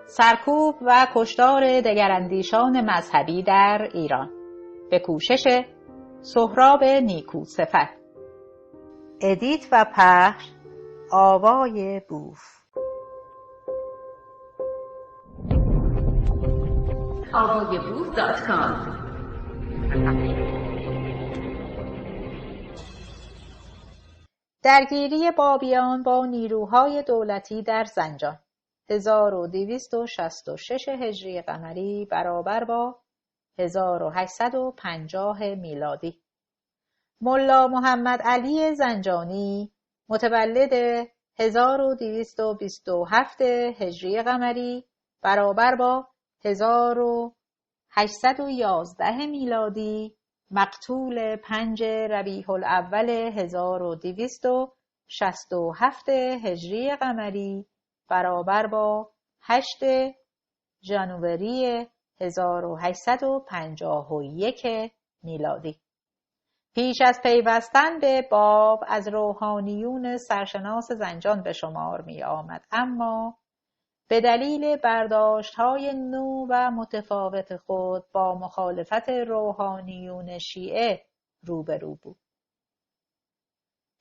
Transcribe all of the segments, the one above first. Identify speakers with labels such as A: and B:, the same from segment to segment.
A: سرکوب و کشتار دگراندیشان مذهبی در ایران به کوشش سهراب نیکوصفت. ادیت و پخش آوای بوف.
B: آوایبوف.com.
A: درگیری بابیان با نیروهای دولتی در زنجان 1266 هجری قمری برابر با 1850 میلادی. ملا محمد علی زنجانی متولد 1227 هجری قمری برابر با 1811 میلادی، مقتول 5 ربیع الاول 1267 هجری قمری برابر با 8 ژانویه 1851 میلادی. پیش از پیوستن به باب از روحانیون سرشناس زنجان به شمار می آمد، اما به دلیل برداشت‌های نو و متفاوت خود با مخالفت روحانیون شیعه روبرو بود.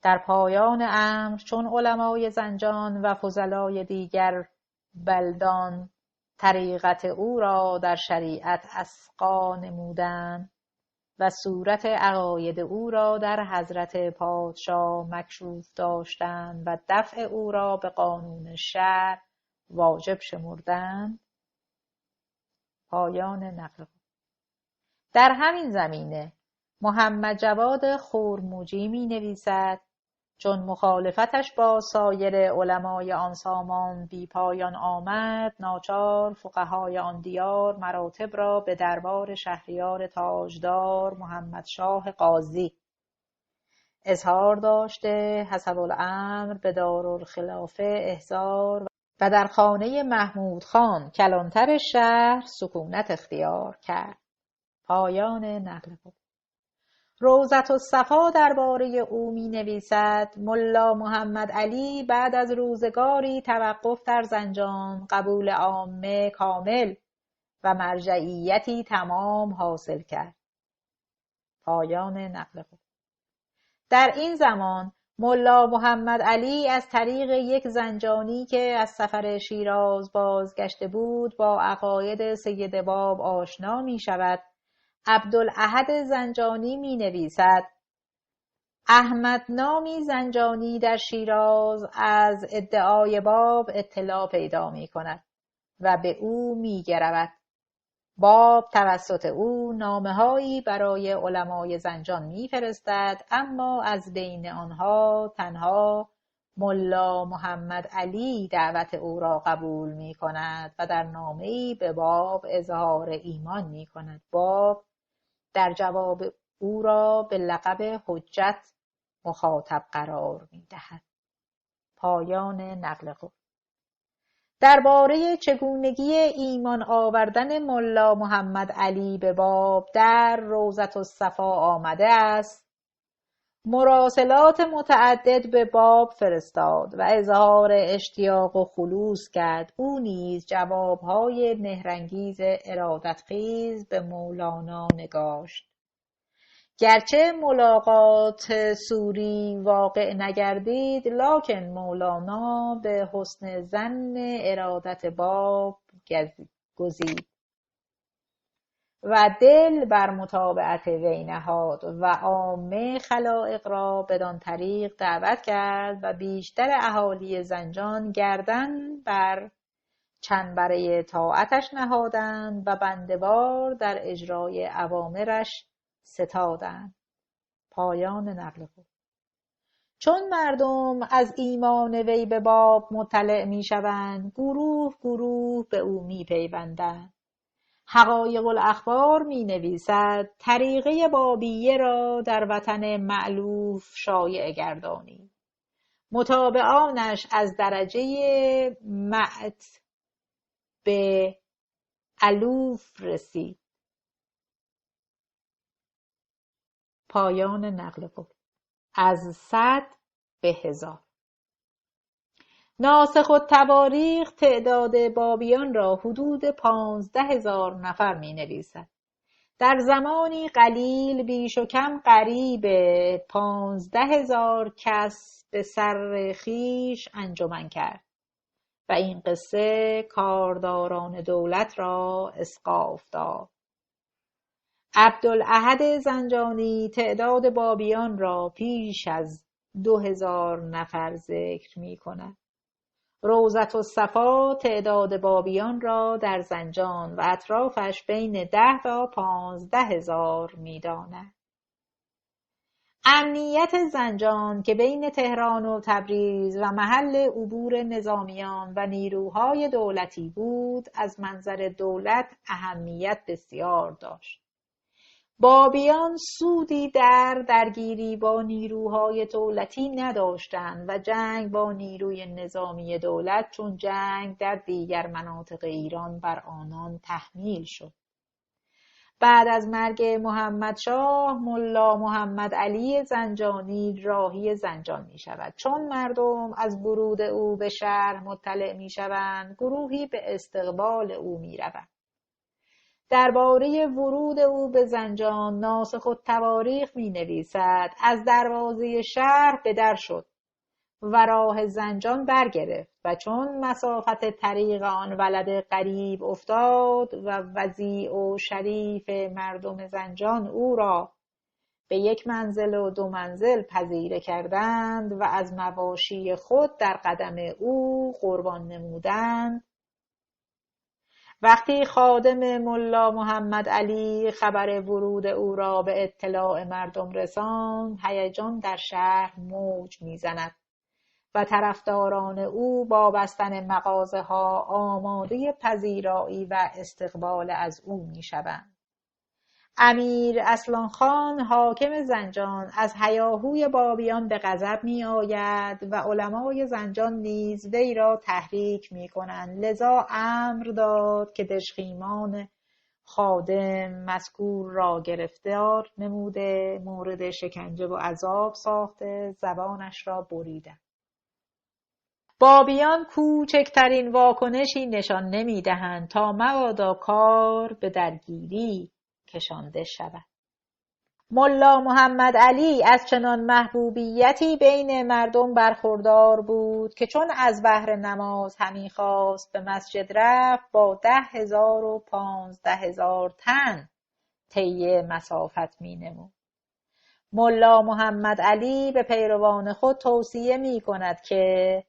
A: در پایان امر چون علمای زنجان و فضلای دیگر بلدان طریقت او را در شریعت اسقا نمودند و صورت عقاید او را در حضرت پادشاه مکشوف داشتند و دفع او را به قانون شرع واجب شمردند. پایان نقل. در همین زمینه محمد جواد خرموجی می نویسد چون مخالفتش با سایر علمای آن سامان بی پایان آمد، ناچار فقهای آن دیار مراتب را به دربار شهریار تاجدار محمد شاه قاضی اظهار داشته حسب الامر به دارالخلافه احضار و در خانه محمود خان کلانتر شهر سکونت اختیار کرد. پایان نقل بود. روضة الصفا درباره او می نویسد ملا محمد علی بعد از روزگاری توقف در زنجان قبول عامه کامل و مرجعیتی تمام حاصل کرد. پایان نقل بود. در این زمان ملا محمد علی از طریق یک زنجانی که از سفر شیراز بازگشته بود با عقاید سید باب آشنا می شود. عبدالاحد زنجانی می نویسد احمد نامی زنجانی در شیراز از ادعای باب اطلاع پیدا می کند و به او می گرود. باب توسط او نامه‌هایی برای علمای زنجان می فرستد، اما از بین آنها تنها ملا محمد علی دعوت او را قبول می کند و در نامه‌ای به باب اظهار ایمان می کند. باب در جواب او را به لقب حجت مخاطب قرار می دهد. پایان نقل قول. درباره چگونگی ایمان آوردن ملا محمد علی به باب در روضة الصفا آمده است. مراسلات متعدد به باب فرستاد و اظهار اشتیاق و خلوص کرد. او نیز جوابهای مهرانگیز ارادتخیز به مولانا نگاشت. گرچه ملاقات سوری واقع نگردید، لکن مولانا به حسن ظن ارادت باب گزید و دل بر متابعت وی نهاد و عامه خلایق را بدان طریق دعوت کرد و بیشتر اهالی زنجان گردن بر چنبره طاعتش نهادند و بنده‌وار در اجرای اوامرش ستادند. پایان نقل بود. چون مردم از ایمان وی به باب مطلع می شوند، گروه گروه به او می پیوندند. حقایق الاخبار می نویسد طریقه بابیه را در وطن مألوف شایع گردانید. متابعانش از درجه معت به الوف رسید. پایان نقل قول. از 100 به 1000. ناسخ التواریخ تعداد بابیان را حدود 15,000 نفر می نویسد. در زمانی قلیل بیش و کم قریب 15,000 کس به سر خویش انجمن کرد و این قصه کارداران دولت را اسقاف داد. عبدالاحد زنجانی تعداد بابیان را بیش از 2,000 نفر ذکر می کند. روضة الصفا تعداد بابیان را در زنجان و اطرافش بین 10 تا 15,000 می داند. امنیت زنجان که بین تهران و تبریز و محل عبور نظامیان و نیروهای دولتی بود، از منظر دولت اهمیت بسیار داشت. بابیان سودی در درگیری با نیروهای دولتی نداشتند و جنگ با نیروی نظامی دولت چون جنگ در دیگر مناطق ایران بر آنان تحمیل شد. بعد از مرگ محمدشاه، ملا محمد علی زنجانی راهی زنجان می شود. چون مردم از ورود او به شهر مطلع می شوند، گروهی به استقبال او می روند. درباره ورود او به زنجان ناسخ التواریخ می نویسد: از دروازه شهر به در شد و راه زنجان برگرفت و چون مسافت طریق آن ولد غریب افتاد و وضیع و شریف مردم زنجان او را به 1 منزل و 2 منزل پذیره کردند و از مواشی خود در قدم او قربان نمودند، وقتی خادم ملا محمد علی خبر ورود او را به اطلاع مردم رساند، هیجان در شهر موج می‌زند و طرفداران او با بستن مغازه‌ها آماده پذیرایی و استقبال از او می‌شوند. امیر اصلان خان حاکم زنجان از هیاهوی بابیان به غضب می‌آید و علمای زنجان نیز وی را تحریک می‌کنند، لذا امر داد که دژخیمان خادم مذکور را گرفتار نموده، مورد شکنجه و عذاب ساخته، زبانش را بریدند. بابیان کوچکترین واکنشی نشان نمی‌دهند تا مبادا کار به درگیری کشانده شود. ملا محمد علی از چنان محبوبیتی بین مردم برخوردار بود که چون از بهر نماز همی خواست به مسجد رفت، با 10,000 و 15,000 تن طی مسافت می نمود. ملا محمد علی به پیروان خود توصیه می کند که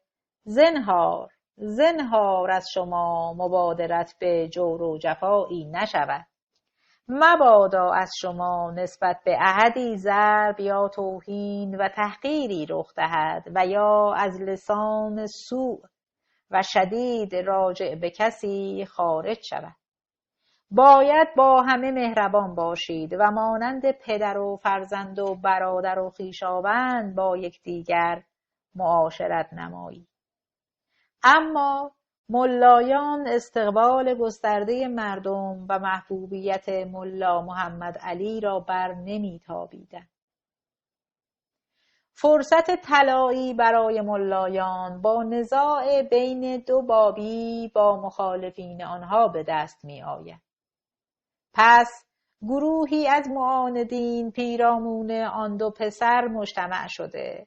A: زنهار از شما مبادرت به جور و جفایی نشود. مبادا از شما نسبت به احدی ضرب یا توهین و تحقیری رخ دهد و یا از لسان سوء و شدید راجع به کسی خارج شود. باید با همه مهربان باشید و مانند پدر و فرزند و برادر و خویشاوند با یکدیگر معاشرت نمایید. اما ملایان استقبال گسترده مردم و محبوبیت ملا محمد علی را بر نمی‌تابیدند. فرصت طلایی برای ملایان با نزاع بین 2 بابی با مخالفین آنها به دست می‌آید. پس گروهی از معاندین پیرامون آن 2 پسر مجتمع شده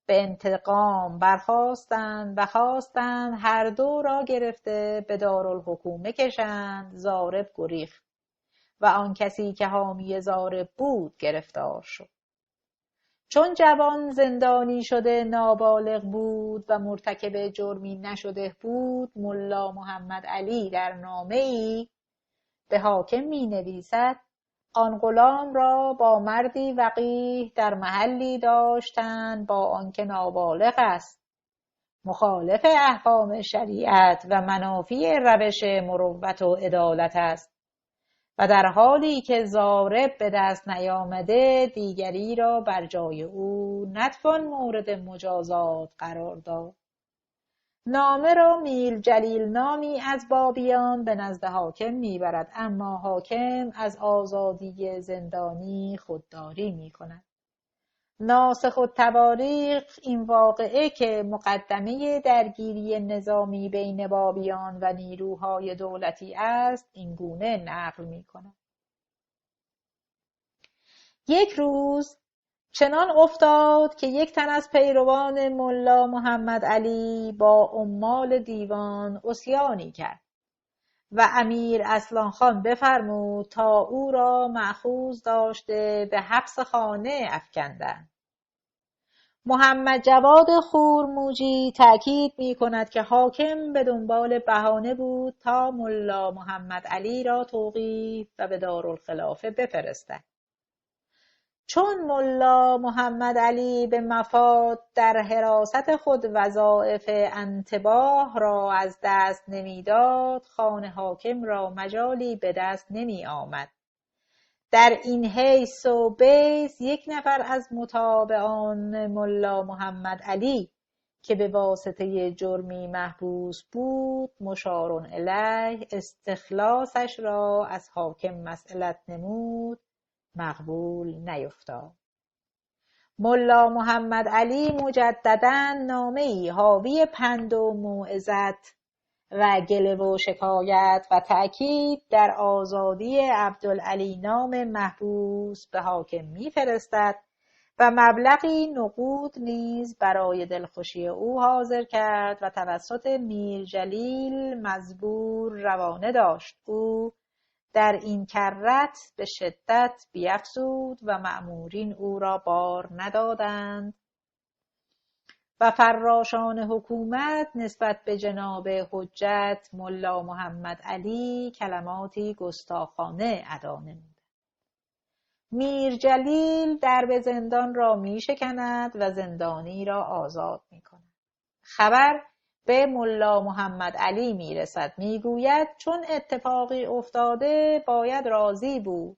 A: به انتقام برخاستند و خواستند هر 2 را گرفته به دارالحکومه کشند. ضارب گریخت و آن کسی که حامی ضارب بود گرفتار شد. چون جوان زندانی شده نابالغ بود و مرتکب جرمی نشده بود، ملا محمد علی در نامه‌ای به حاکم می نویسد: آن غلام را با مردی وقیح در محلی داشتند با آنکه نابالغ است، مخالف احکام شریعت و منافی روش مروت و عدالت است و در حالی که ضارب به دست نیامده دیگری را بر جای او نتوان مورد مجازات قرار داد. نامه را میل جلیل نامی از بابیان به نزد حاکم میبرد، اما حاکم از آزادی زندانی خودداری میکند ناسخ التواریخ این واقعه که مقدمه درگیری نظامی بین بابیان و نیروهای دولتی است این گونه نقل می کند. یک روز چنان افتاد که یک تن از پیروان ملا محمد علی با عمال دیوان عصیانی کرد و امیر اصلان خان بفرمود تا او را مأخوذ داشته به حبس خانه افکندند. محمد جواد خورموجی تأکید می کند که حاکم به دنبال بهانه بود تا ملا محمد علی را توقیف و به دارالخلافه بفرستد. چون ملا محمد علی به مفاد در حراست خود وظایف انتباه را از دست نمیداد، خان حاکم را مجالی به دست نمی آمد. در این حیث و بیس یک نفر از متابعان ملا محمد علی که به واسطه جرمی محبوس بود مشار الیه استخلاصش را از حاکم مسئلت نمود، مقبول نیفتاد. ملا محمد علی مجدداً نامه‌ای حاوی پند و موعظت و گله و شکایت و تأکید در آزادی عبدالعلی نام محبوس به حاکم می‌فرستد و مبلغی نقود نیز برای دلخوشی او حاضر کرد و توسط میر جلیل مزبور روانه داشت. او در این کرت به شدت بیفزود و مأمورین او را بار ندادند و فراشان حکومت نسبت به جناب حجت ملا محمد علی کلماتی گستاخانه ادا نمود. میر جلیل درب زندان را می شکند و زندانی را آزاد می کند. خبر به ملا محمد علی می رسد. می گوید چون اتفاقی افتاده باید راضی بود.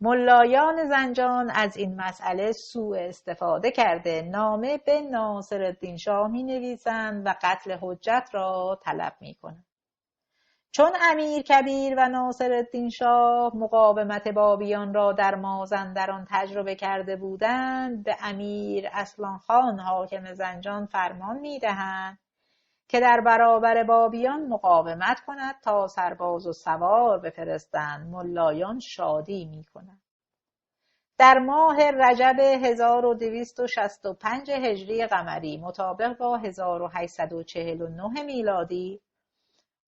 A: ملایان زنجان از این مسئله سوء استفاده کرده نامه به ناصرالدین شاه می نویسند و قتل حجت را طلب می کنند. چون امیر کبیر و ناصرالدین شاه مقاومت بابیان را در مازندران تجربه کرده بودند، به امیر اصلان خان حاکم زنجان فرمان می دهند که در برابر بابیان مقاومت کند تا سرباز و سوار بفرستند. ملایان شادی می کنند. در ماه رجب 1265 هجری قمری مطابق با 1849 میلادی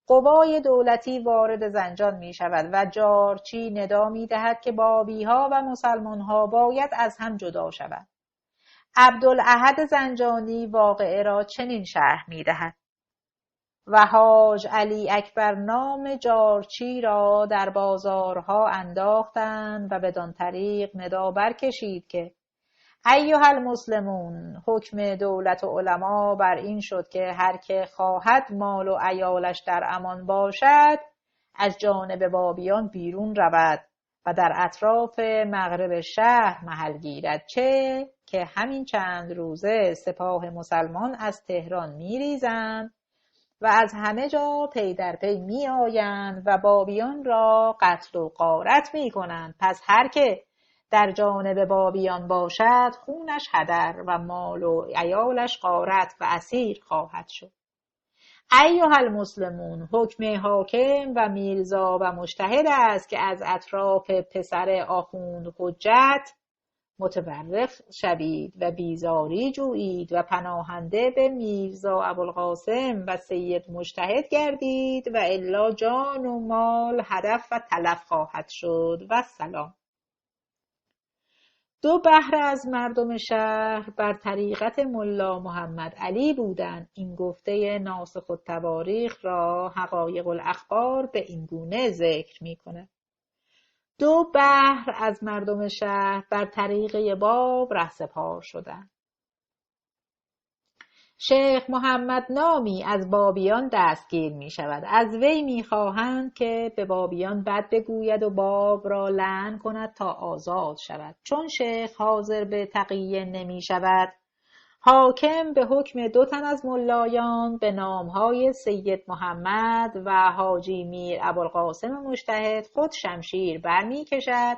A: قوای دولتی وارد زنجان می شود و جارچی ندا می دهد که بابی ها و مسلمان ها باید از هم جدا شوند. عبدالاحد زنجانی واقعه را چنین شرح می دهد: و حاج علی اکبر نام جارچی را در بازارها انداختند و بدان طریق ندا برکشید که ایها المسلمون، حکم دولت و علما بر این شد که هر که خواهد مال و عیالش در امان باشد از جانب بابیان بیرون رود و در اطراف مغرب شهر محل گیرد، چه که همین چند روزه سپاه مسلمان از تهران میریزند و از همه جا پی در پی می آیند و بابیان را قتل و غارت می کنند. پس هر که در جانب بابیان باشد خونش هدر و مال و عیالش غارت و اسیر خواهد شد. ایها المسلمون، حکم حاکم و میرزا و مجتهد است که از اطراف پسر آخوند حجت متبرک شوید و بیزاری جویید و پناهنده به میرزا ابوالقاسم و سید مجتهد گردید و الا جان و مال هدف و تلف خواهد شد. و سلام. دو بهره از مردم شهر بر طریقت ملا محمد علی بودند. این گفته ناسخ التواریخ را حقایق الاخبار به این گونه ذکر می کند: دو بحر از مردم شهر بر طریقه باب رهسپار شدند. شیخ محمد نامی از بابیان دستگیر می شود. از وی می خواهند که به بابیان بد بگوید و باب را لعن کند تا آزاد شود. چون شیخ حاضر به تقیه نمی شود، حاکم به حکم دو تن از ملایان به نامهای سید محمد و حاجی میر ابوالقاسم مجتهد خود شمشیر برمی کشد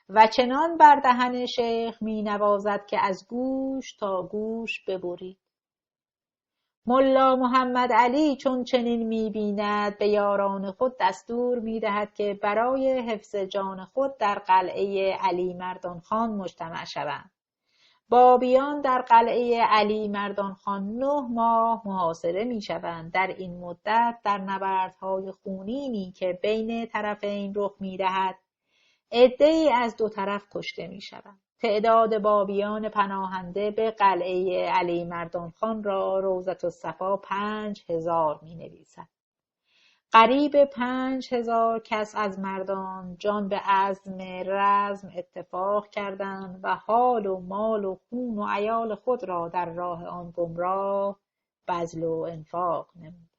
A: و چنان بر دهن شیخ می نوازد که از گوش تا گوش ببرید. ملا محمد علی چون چنین می بیند به یاران خود دستور می دهد که برای حفظ جان خود در قلعه علی مردان خان مجتمع شوند. بابیان در قلعه علی مردان خان 9 ماه محاصره می شوند. در این مدت در نبردهای خونینی که بین طرفین رخ می دهد عده‌ای از 2 طرف کشته می شوند. تعداد بابیان پناهنده به قلعه علی مردان خان را روضة الصفا 5000 می نویسد. قریب 5000 کس از مردان جان به عزم رزم اتفاق کردند و حال و مال و خون و عیال خود را در راه آن گمراه بذل و انفاق نمودند.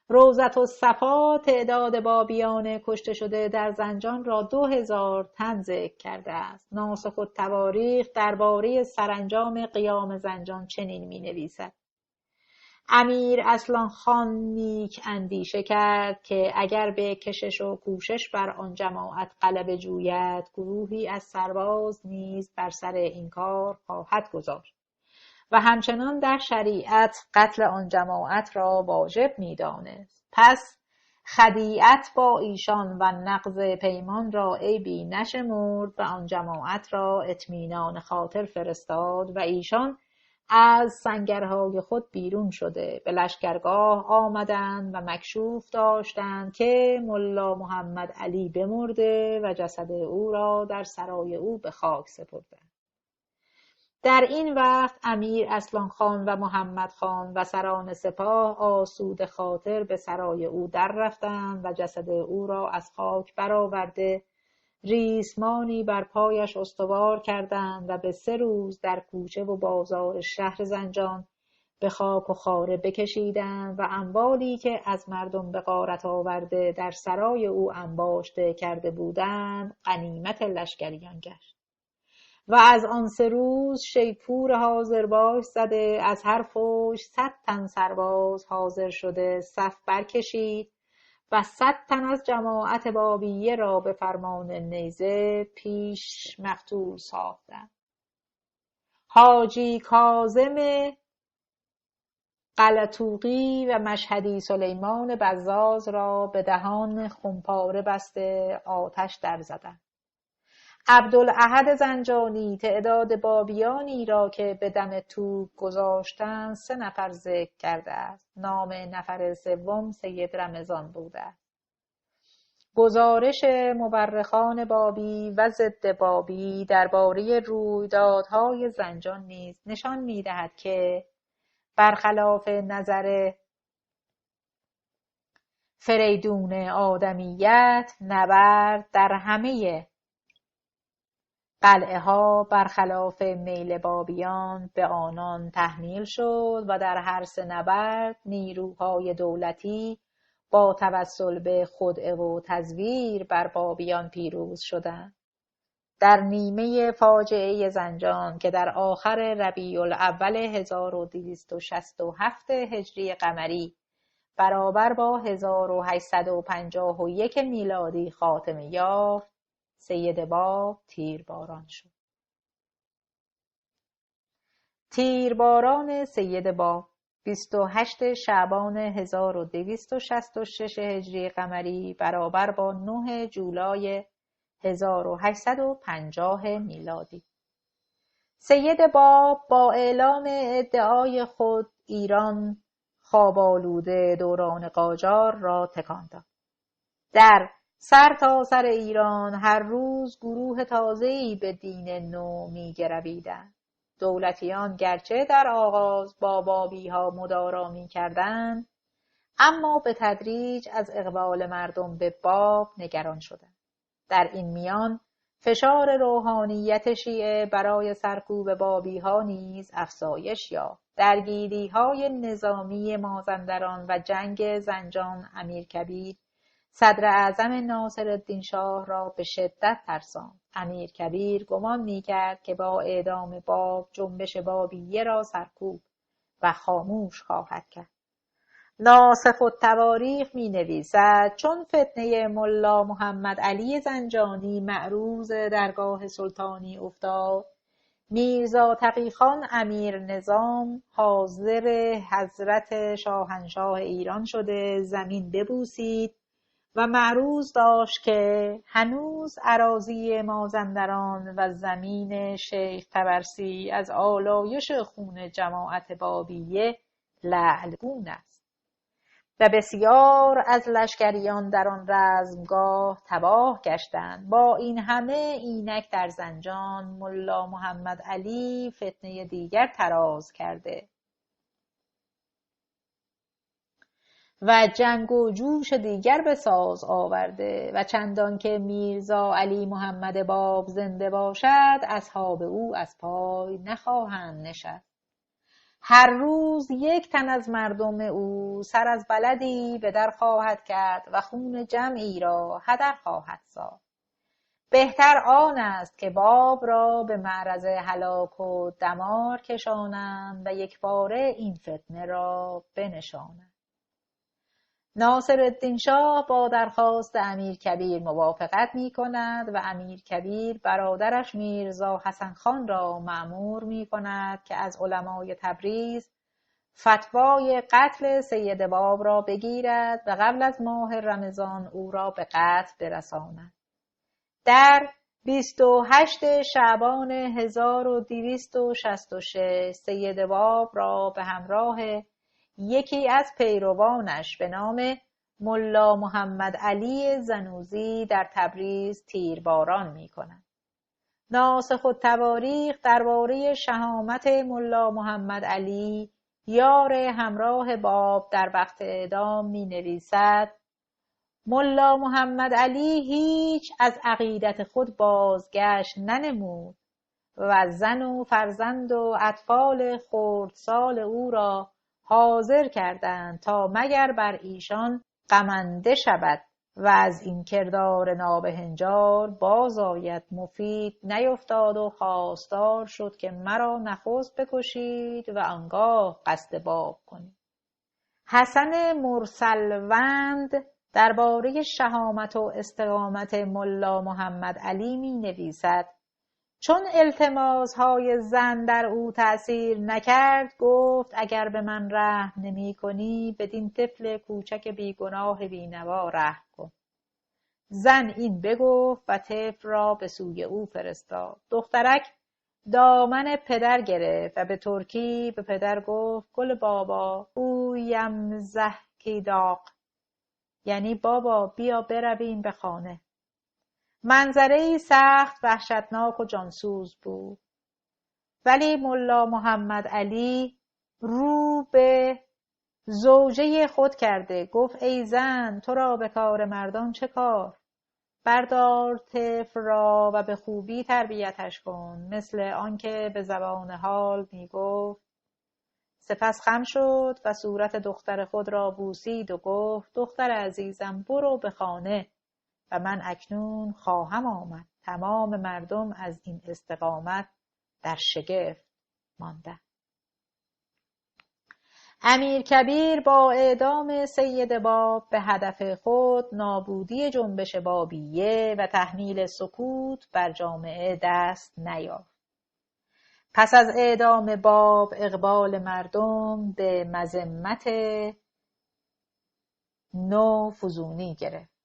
A: روضة الصفا تعداد بابیان کشته شده در زنجان را 2000 تن ذکر کرده است. ناسخ التواریخ درباره سرانجام قیام زنجان چنین می نویسد: امیر اصلان خان نیک اندیشه کرد که اگر به کشش و کوشش بر آن جماعت غلبه جوید، گروهی از سرباز نیز بر سر این کار خواهد گذاشت و همچنان در شریعت قتل آن جماعت را واجب می دانست. پس خدیعت با ایشان و نقض پیمان را عیبی نشمرد و آن جماعت را اطمینان خاطر فرستاد و ایشان از سنگرهای خود بیرون شده به لشکرگاه آمدند و مکشوف داشتند که ملا محمد علی بمرده و جسد او را در سرای او به خاک سپردند. در این وقت امیر اصلان خان و محمد خان و سران سپاه آسوده خاطر به سرای او در رفتند و جسد او را از خاک برآورده ریسمانی بر پایش استوار کردند و به 3 روز در کوچه و بازار شهر زنجان به خاک و خاره بکشیدند و اموالی که از مردم به غارت آورده در سرای او انباشته کرده بودند غنیمت لشکریان گشت. و از آن 3 روز شیپور حاضر باش زده از هر فوج 100 تن سرباز حاضر شده صف برکشید و 100 تن از جماعت بابیه را به فرمان نیزه پیش مقتول ساختند. حاجی کاظم قلتوقی و مشهدی سلیمان بزاز را به دهان خمپاره بسته آتش در زدند. عبدالاحد زنجانی تعداد بابیانی را که به دم توپ گذاشتند 3 نفر ذکر کرده است. نام نفر سوم سید رمضان بوده است. گزارش مورخان بابی و ضد بابی درباره رویدادهای زنجان نیز نشان می‌دهد که برخلاف نظر فریدون آدمیت، نبرد در همه قلعه ها برخلاف میل بابیان به آنان تحمیل شد و در هر 3 نبرد نیروهای دولتی با توسل به خدعه و تزویر بر بابیان پیروز شدند. در نیمه فاجعه زنجان که در آخر ربیع الاول 1267 هجری قمری برابر با 1851 میلادی خاتمه یافت، سید باب تیرباران شد. تیرباران سید باب 28 شعبان 1266 هجری قمری برابر با 9 جولای 1850 میلادی. سید باب با اعلام ادعای خود ایران خواب آلوده دوران قاجار را تکان داد. در سر تا سر ایران هر روز گروه تازه‌ای به دین نو می‌گرویدند. دولتیان گرچه در آغاز با بابی‌ها مدارا می‌کردند، اما به تدریج از اقبال مردم به باب نگران شدند. در این میان فشار روحانیت شیعه برای سرکوب بابی‌ها نیز افزایش یافت. درگیری‌های نظامی مازندران و جنگ زنجان امیرکبیر صدر اعظم ناصرالدین شاه را به شدت ترساند. امیرکبیر گمان می‌کرد که با اعدام باب جنبش بابیه را سرکوب و خاموش خواهد کرد ناسخ التواریخ می نویسد چون فتنه ملا محمد علی زنجانی معروض درگاه سلطانی افتاد، میرزا تقی خان امیر نظام حاضر حضرت شاهنشاه ایران شده زمین ببوسید و معروض داشت که هنوز اراضی مازندران و زمین شیخ طبرسی از آلایش خون جماعت بابیه لعلگون است و بسیار از لشکریان در آن رزمگاه تباه گشتند. با این همه اینک در زنجان ملا محمد علی فتنه دیگر طراز کرده و جنگ و جوش دیگر به ساز آورده و چندان که میرزا علی محمد باب زنده باشد اصحاب او از پای نخواهند نشست. هر روز یک تن از مردم او سر از بلدی به در خواهد کرد و خون جمعی را هدر خواهد ساخت. بهتر آن است که باب را به معرض هلاک و دمار کشانند و یکباره این فتنه را بنشانند. ناصرالدین شاه با درخواست امیرکبیر موافقت می کند و امیرکبیر برادرش میرزا حسن خان را مأمور می کند که از علمای تبریز فتوای قتل سید باب را بگیرد و قبل از ماه رمضان او را به قتل برساند. در 28 شعبان 1266 سید باب را به همراه یکی از پیروانش به نام ملا محمد علی زنوزی در تبریز تیرباران می کند. ناسخ التواریخ درباره شهامت ملا محمد علی یار همراه باب در وقت اعدام می نویسد ملا محمد علی هیچ از عقیدت خود بازگشت ننمود و زن و فرزند و اطفال خردسال او را حاضر کردند تا مگر بر ایشان غمنده شود و از این کردار نابهنجار باز آید. مفید نیفتاد و خواستار شد که مرا نخست بکشید و آنگاه قصد باب کنید. حسن مرسلوند درباره شهامت و استقامت ملا محمد علی می نویسد چون التماس‌های زن در او تأثیر نکرد گفت اگر به من رحم نمی کنی بدین طفل کوچک بیگناه بینوا رحم کن. زن این بگفت و طفل را به سوی او فرستاد. دخترک دامن پدر گرفت و به ترکی به پدر گفت گل بابا او یمزح کیداق، یعنی بابا بیا برویم به خانه. منظره‌ای سخت وحشتناک و جانسوز بود، ولی ملا محمد علی رو به زوجه خود کرده گفت ای زن تو را به کار مردان چه کار؟ بردار طفل را و به خوبی تربیتش کن، مثل آنکه به زبان حال می گفت. سپس خم شد و صورت دختر خود را بوسید و گفت دختر عزیزم برو به خانه و من اکنون خواهم آمد. تمام مردم از این استقامت در شگفت ماندند. امیرکبیر با اعدام سید باب به هدف خود نابودی جنبش بابیه و تحمیل سکوت بر جامعه دست نیافت. پس از اعدام باب اقبال مردم به مذمت نو فزونی گرفت،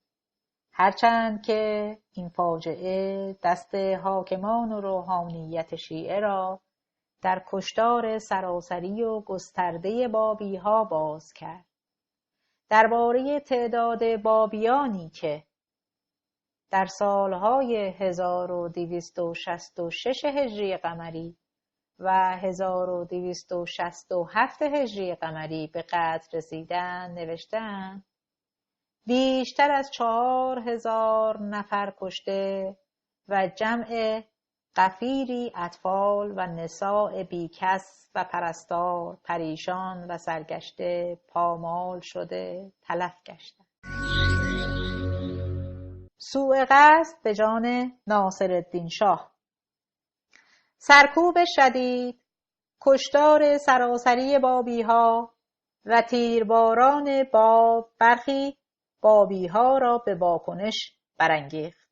A: هرچند که این فاجعه دست حاکمان و روحانیت شیعه را در کشتار سراسری و گسترده بابی‌ها باز کرد. درباره تعداد بابیانی که در سالهای 1266 هجری قمری و 1267 هجری قمری به قتل رسیدند نوشتند بیشتر از 4000 نفر کشته و جمع غفیری اطفال و نساء بیکس و پرستار پریشان و سرگشته پامال شده تلف گشتند. سوء قصد به جان ناصرالدین شاه، سرکوب شدید، کشتار سراسری بابی‌ها و تیرباران باب برخی بابی ها را به واکنش برانگیخت.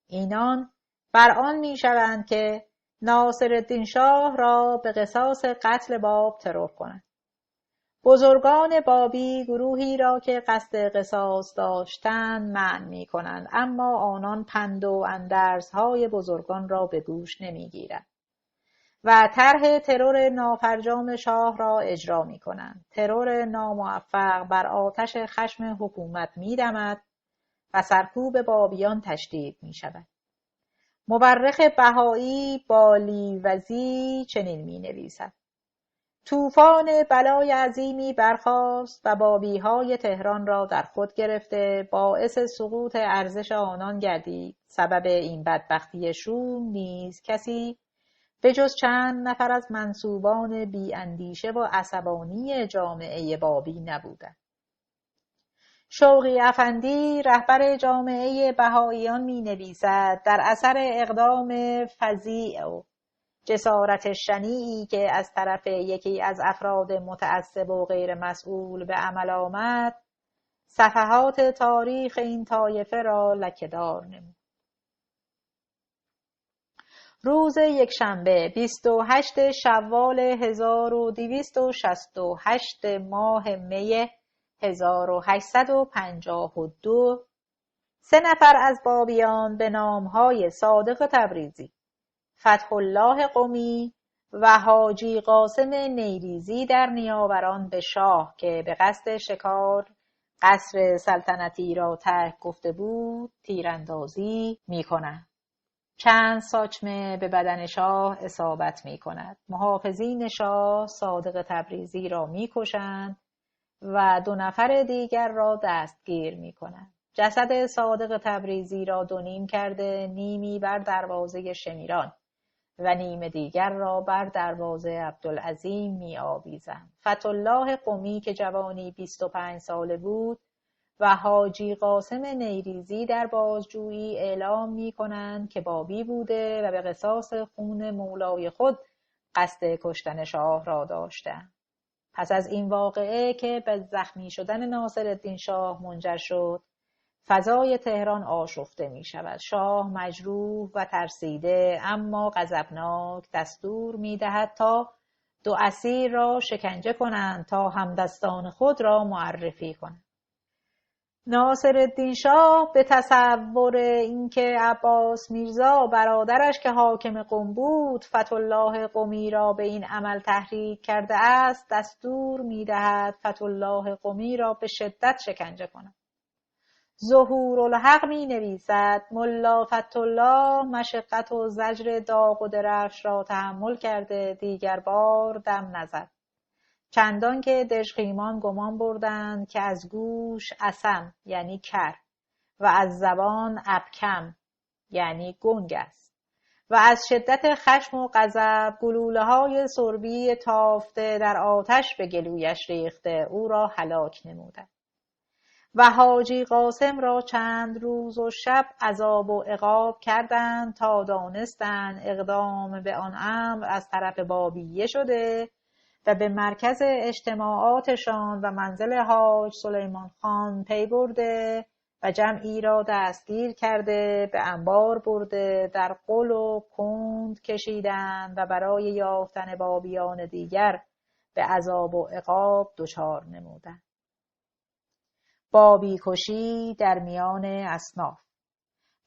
A: اینان بر آن می شوند که ناصرالدین شاه را به قصاص قتل باب ترور کنند. بزرگان بابی گروهی را که قصد قصاص داشتند منع می کنند، اما آنان پند و اندرزهای بزرگان را به گوش نمی گیرند و طرح ترور نافرجام شاه را اجرا می کنند. ترور ناموفق بر آتش خشم حکومت می دمد و سرکوب بابیان تشدید می شود. مورخ بهایی بالیوزی چنین می نویسد: طوفان بلای عظیمی برخاست و بابیهای تهران را در خود گرفته باعث سقوط ارزش آنان گردید. سبب این بدبختی شوم نیز کسی به جز چند نفر از منسوبان بی اندیشه و عصبانی جامعه بابی نبودند. شوقی افندی رهبر جامعه بهائیان می نویسد: در اثر اقدام فظیع و جسارت شنیعی که از طرف یکی از افراد متعصب و غیر مسئول به عمل آمد، صفحات تاریخ این طایفه را لکه‌دار نمود. روز یکشنبه 28 شوال 1268 ماه می 1852 3 نفر از بابیان به نامهای صادق تبریزی، فتح الله قمی و حاجی قاسم نیریزی در نیاوران به شاه که به قصد شکار قصر سلطنتی را ترک گفته بود تیراندازی می کنند. چند ساچمه به بدن شاه اصابت می کند. محافظین شاه صادق تبریزی را می کشند و 2 نفر دیگر را دستگیر می کنند. جسد صادق تبریزی را 2 نیم کرده، نیمی بر دروازه شمیران و نیم دیگر را بر دروازه عبدالعظیم می آویزند. فتح الله قمی که جوانی 25 ساله بود و حاجی قاسم نیریزی در بازجویی اعلام می کنند که بابی بوده و به قصاص خون مولای خود قصد کشتن شاه را داشتند. پس از این واقعه که به زخمی شدن ناصرالدین شاه منجر شد، فضای تهران آشفته می شود. شاه مجروح و ترسیده اما غضبناک دستور می دهد تا 2 اسیر را شکنجه کنند تا همدستان خود را معرفی کنند. ناصرالدین شاه به تصور اینکه عباس میرزا برادرش که حاکم قم بود فتح الله قمی را به این عمل تحریک کرده است، دستور می دهد فتح الله قمی را به شدت شکنجه کند. ظهورالحق می نویسد: ملا فتح الله مشقت و زجر داغ و درفش را تحمل کرده دیگر بار دم نزد، چندان که دژخیمان گمان بردند که از گوش اصم یعنی کر و از زبان ابکم یعنی گنگ است و از شدت خشم و غضب گلوله‌های سربی تافته در آتش به گلویش ریخته او را هلاک نمودند و حاجی قاسم را چند روز و شب عذاب و عقاب کردند تا دانستند اقدام به آن امر از طرف بابیه شده و به مرکز اجتماعاتشان و منزل حاج سلیمان خان پی برده و جمعی را دستگیر کرده به انبار برده در قل و کند کشیدند و برای یافتن بابیان دیگر به عذاب و عقاب دچار نمودند. بابی کشی در میان اصناف.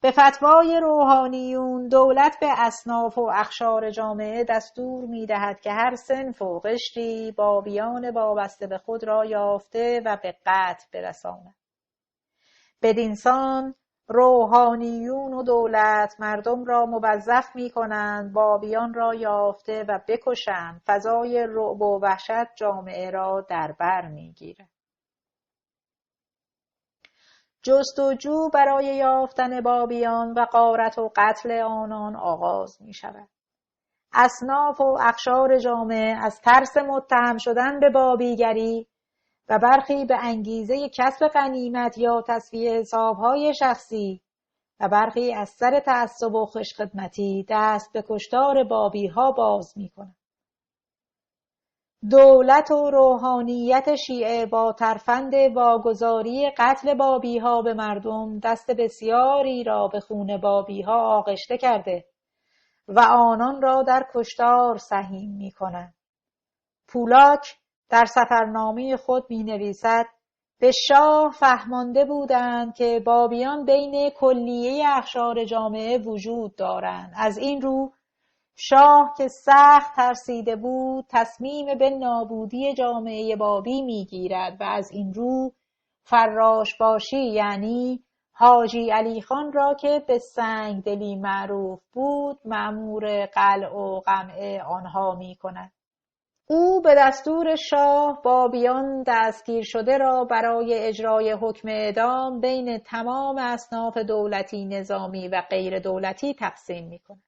A: به فتوای روحانیون دولت به اصناف و اقشار جامعه دستور می دهد که هر صنف و قشری بابیان وابسته به خود را یافته و به قتل برساند. بدینسان روحانیون و دولت مردم را موظف می کنند بابیان را یافته و بکشند. فضای رعب و وحشت جامعه را در بر می گیرد. جستجو برای یافتن بابیان و غارت و قتل آنان آغاز می شود. اصناف و اقشار جامعه از ترس متهم شدن به بابیگری و برخی به انگیزه کسب غنیمت یا تسویه حسابهای شخصی و برخی از سر تعصب و خوشخدمتی دست به کشتار بابیها باز می کنند. دولت و روحانیت شیعه با ترفند واگذاری قتل بابی‌ها به مردم دست بسیاری را به خون بابی‌ها آغشته کرده و آنان را در کشتار سهیم می‌کند. پولاک در سفرنامه خود می‌نویسد: به شاه فهمانده بودند که بابیان بین کلیه اقشار جامعه وجود دارند. از این رو شاه که سخت ترسیده بود تصمیم به نابودی جامعه بابی میگیرد و از این رو فراش باشی یعنی حاجی علی خان را که به سنگدلی معروف بود مأمور قلع و قمع آنها می کند. او به دستور شاه بابیان دستگیر شده را برای اجرای حکم اعدام بین تمام اصناف دولتی، نظامی و غیر دولتی تقسیم می کند.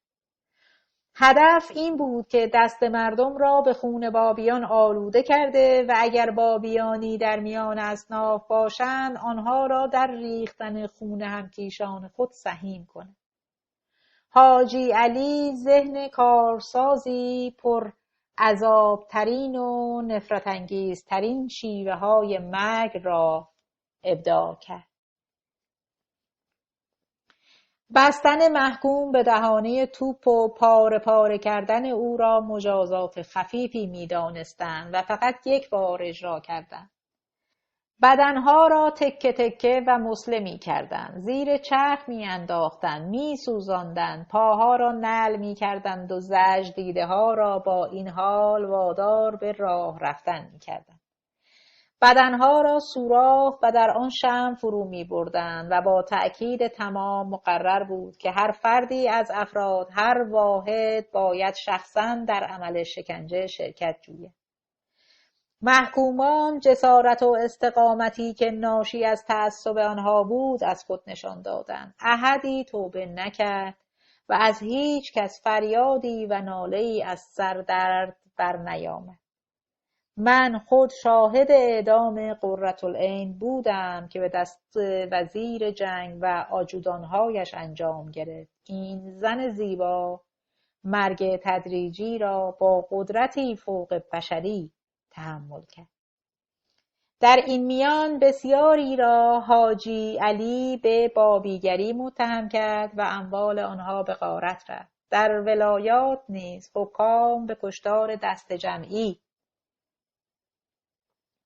A: هدف این بود که دست مردم را به خون بابیان آلوده کرده و اگر بابیانی در میان اصناف باشند آنها را در ریختن خون همکیشان خود سهیم کند. حاجی علی ذهن کارسازی پر عذابترین و نفرت انگیزترین شیوه های مرگ را ابداع کرد. بستن محکوم به دهانه توپ و پاره پاره کردن او را مجازات خفیفی می دانستند و فقط یک بار اجرا کردند. بدنها را تکه تکه و مسله می کردند، زیر چرخ می انداختند، می سوزاندند، پاها را نعل می کردند و زجر دیده ها را با این حال وادار به راه رفتن می کردند. بدنها را سوراخ و در آن شمع فرو می بردند و با تأکید تمام مقرر بود که هر فردی از افراد هر واحد باید شخصاً در عمل شکنجه شرکت جوید. محکومان جسارت و استقامتی که ناشی از تعصب آنها بود از خود نشان دادند. احدی توبه نکرد و از هیچ کس فریادی و ناله‌ای از سردرد بر نیامد. من خود شاهد اعدام قرةالعین بودم که به دست وزیر جنگ و آجودانهایش انجام گرفت. این زن زیبا مرگ تدریجی را با قدرتی فوق بشری تحمل کرد. در این میان بسیاری را حاجی علی به بابیگری متهم کرد و اموال آنها به غارت رفت. در ولایات نیز حکام به کشتار دست جمعی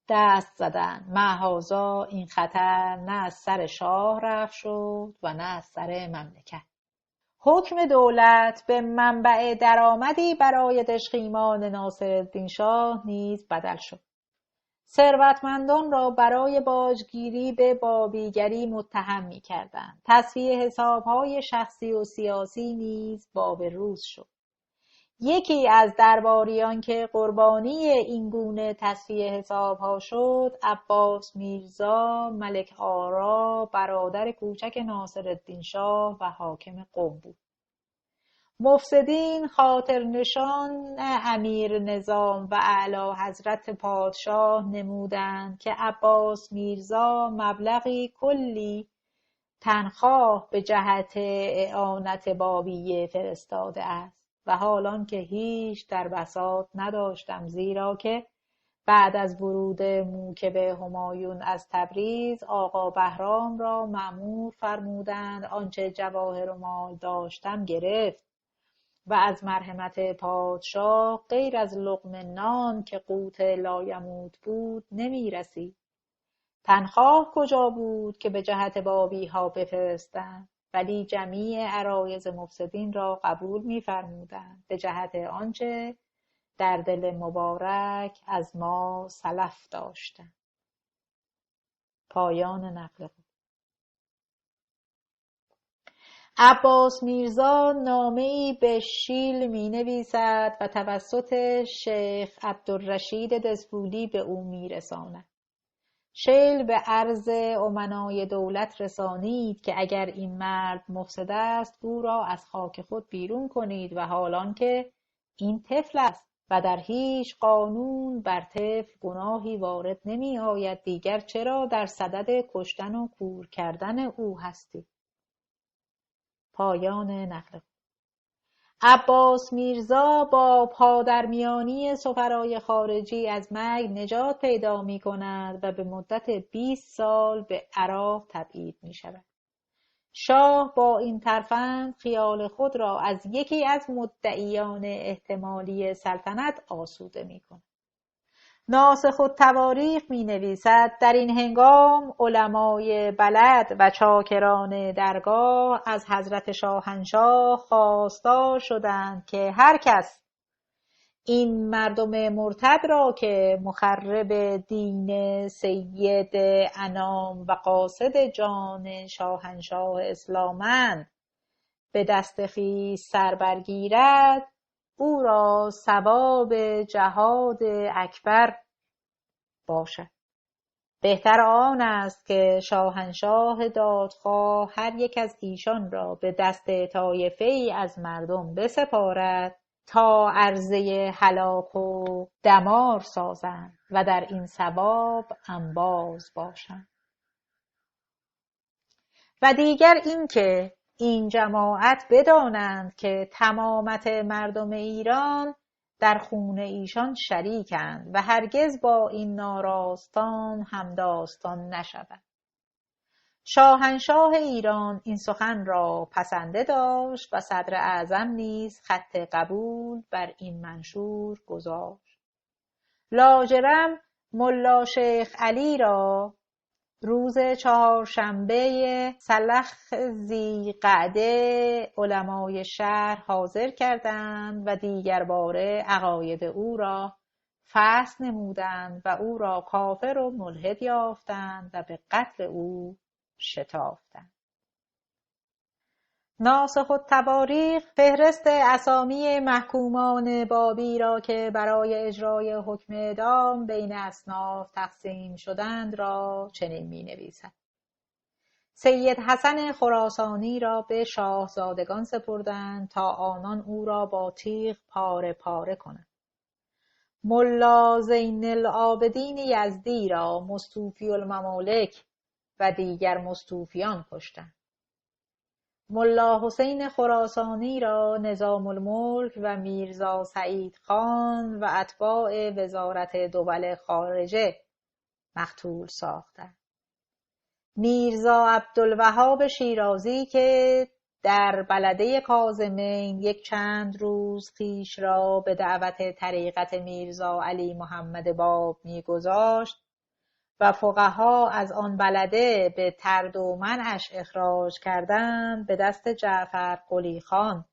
A: دست زدند. معاذا این خطر نه از سر شاه رفع شد و نه از سر مملکت. حکم دولت به منبع درآمدی برای دژخیمان ناصرالدین شاه نیز بدل شد. ثروتمندان را برای باجگیری به بابیگری متهم می‌کردند. تصفیه حساب‌های شخصی و سیاسی نیز باب روز شد. یکی از درباریان که قربانی این گونه تصفیه حساب‌ها شد، عباس میرزا ملک آرا برادر کوچک ناصرالدین شاه و حاکم قم بود. مفسدین خاطرنشان امیر نظام و اعلی حضرت پادشاه نمودند که عباس میرزا مبلغی کلی تنخواه به جهت اعانت بابیه فرستاده است و حالان که هیچ در بساط نداشتم، زیرا که بعد از ورود موکب همایون از تبریز آقا بهرام را مأمور فرمودند آنچه جواهر و مال داشتم گرفت و از مرحمت پادشاه غیر از لقمه نان که قوت لایموت بود نمی رسید. تنخواه کجا بود که به جهت بابی ها بفرستند؟ ولی جمیع عرایض مفسدین را قبول می فرمودند به جهت آنچه در دل مبارک از ما سلف داشتند. پایان نقل. عباس میرزا نامه‌ای به شیل می‌نویسد و توسط شیخ عبدالرشید دزفولی به او می‌رساند. شیل به عرض امنای دولت رسانید که اگر این مرد مفسد است او را از خاک خود بیرون کنید و حالان که این طفل است و در هیچ قانون بر طفل گناهی وارد نمی آید، دیگر چرا در صدد کشتن و کور کردن او هستید؟ پایان نقل. عباس میرزا با پادرمیانی سفرای خارجی از مرگ نجات پیدا می کند و به مدت 20 سال به عراق تبعید می شود. شاه با این ترفند خیال خود را از یکی از مدعیان احتمالی سلطنت آسوده می کند. ناسخ التواریخ می نویسد در این هنگام علمای بلد و چاکران درگاه از حضرت شاهنشاه خواستار شدند که هر کس این مردم مرتد را که مخرب دین سید انام و قاصد جان شاهنشاه اسلامند به دست خویش سر برگیرد او را ثواب جهاد اکبر باشد. بهتر آن است که شاهنشاه دادخواه هر یک از ایشان را به دست طایفه‌ای از مردم بسپارد تا عرضه هلاک و دمار سازند و در این ثواب انباز باشند. و دیگر اینکه این جماعت بدانند که تمامت مردم ایران در خون ایشان شریکند و هرگز با این ناراستان همداستان نشوند. شاهنشاه ایران این سخن را پسنده داشت و صدر اعظم نیز خط قبول بر این منشور گذاشت. لاجرم ملا شیخ علی را روز چهارشنبه سلخ ذی‌قعده علمای شهر حاضر کردند و دیگر باره عقاید او را فحص نمودند و او را کافر و ملحد یافتند و به قتل او شتافتند. ناسخ التواریخ فهرست اسامی محکومان بابی را که برای اجرای حکم اعدام بین اصناف تقسیم شدند را چنین می نویسد. سید حسن خراسانی را به شاهزادگان سپردند تا آنان او را با تیغ پاره پاره کنند. ملا زین العابدین یزدی را مستوفی الممالک و دیگر مستوفیان کشتند. ملا حسین خراسانی را نظام الملک و میرزا سعید خان و اتباع وزارت دول خارجه مقتول ساختند. میرزا عبدالوهاب شیرازی که در بلده کاظمین یک چند روز خویش را به دعوت طریقت میرزا علی محمد باب می‌گذاشت و فقها از آن بلده به طرد و منعش اخراج کردند، به دست جعفر قلی خان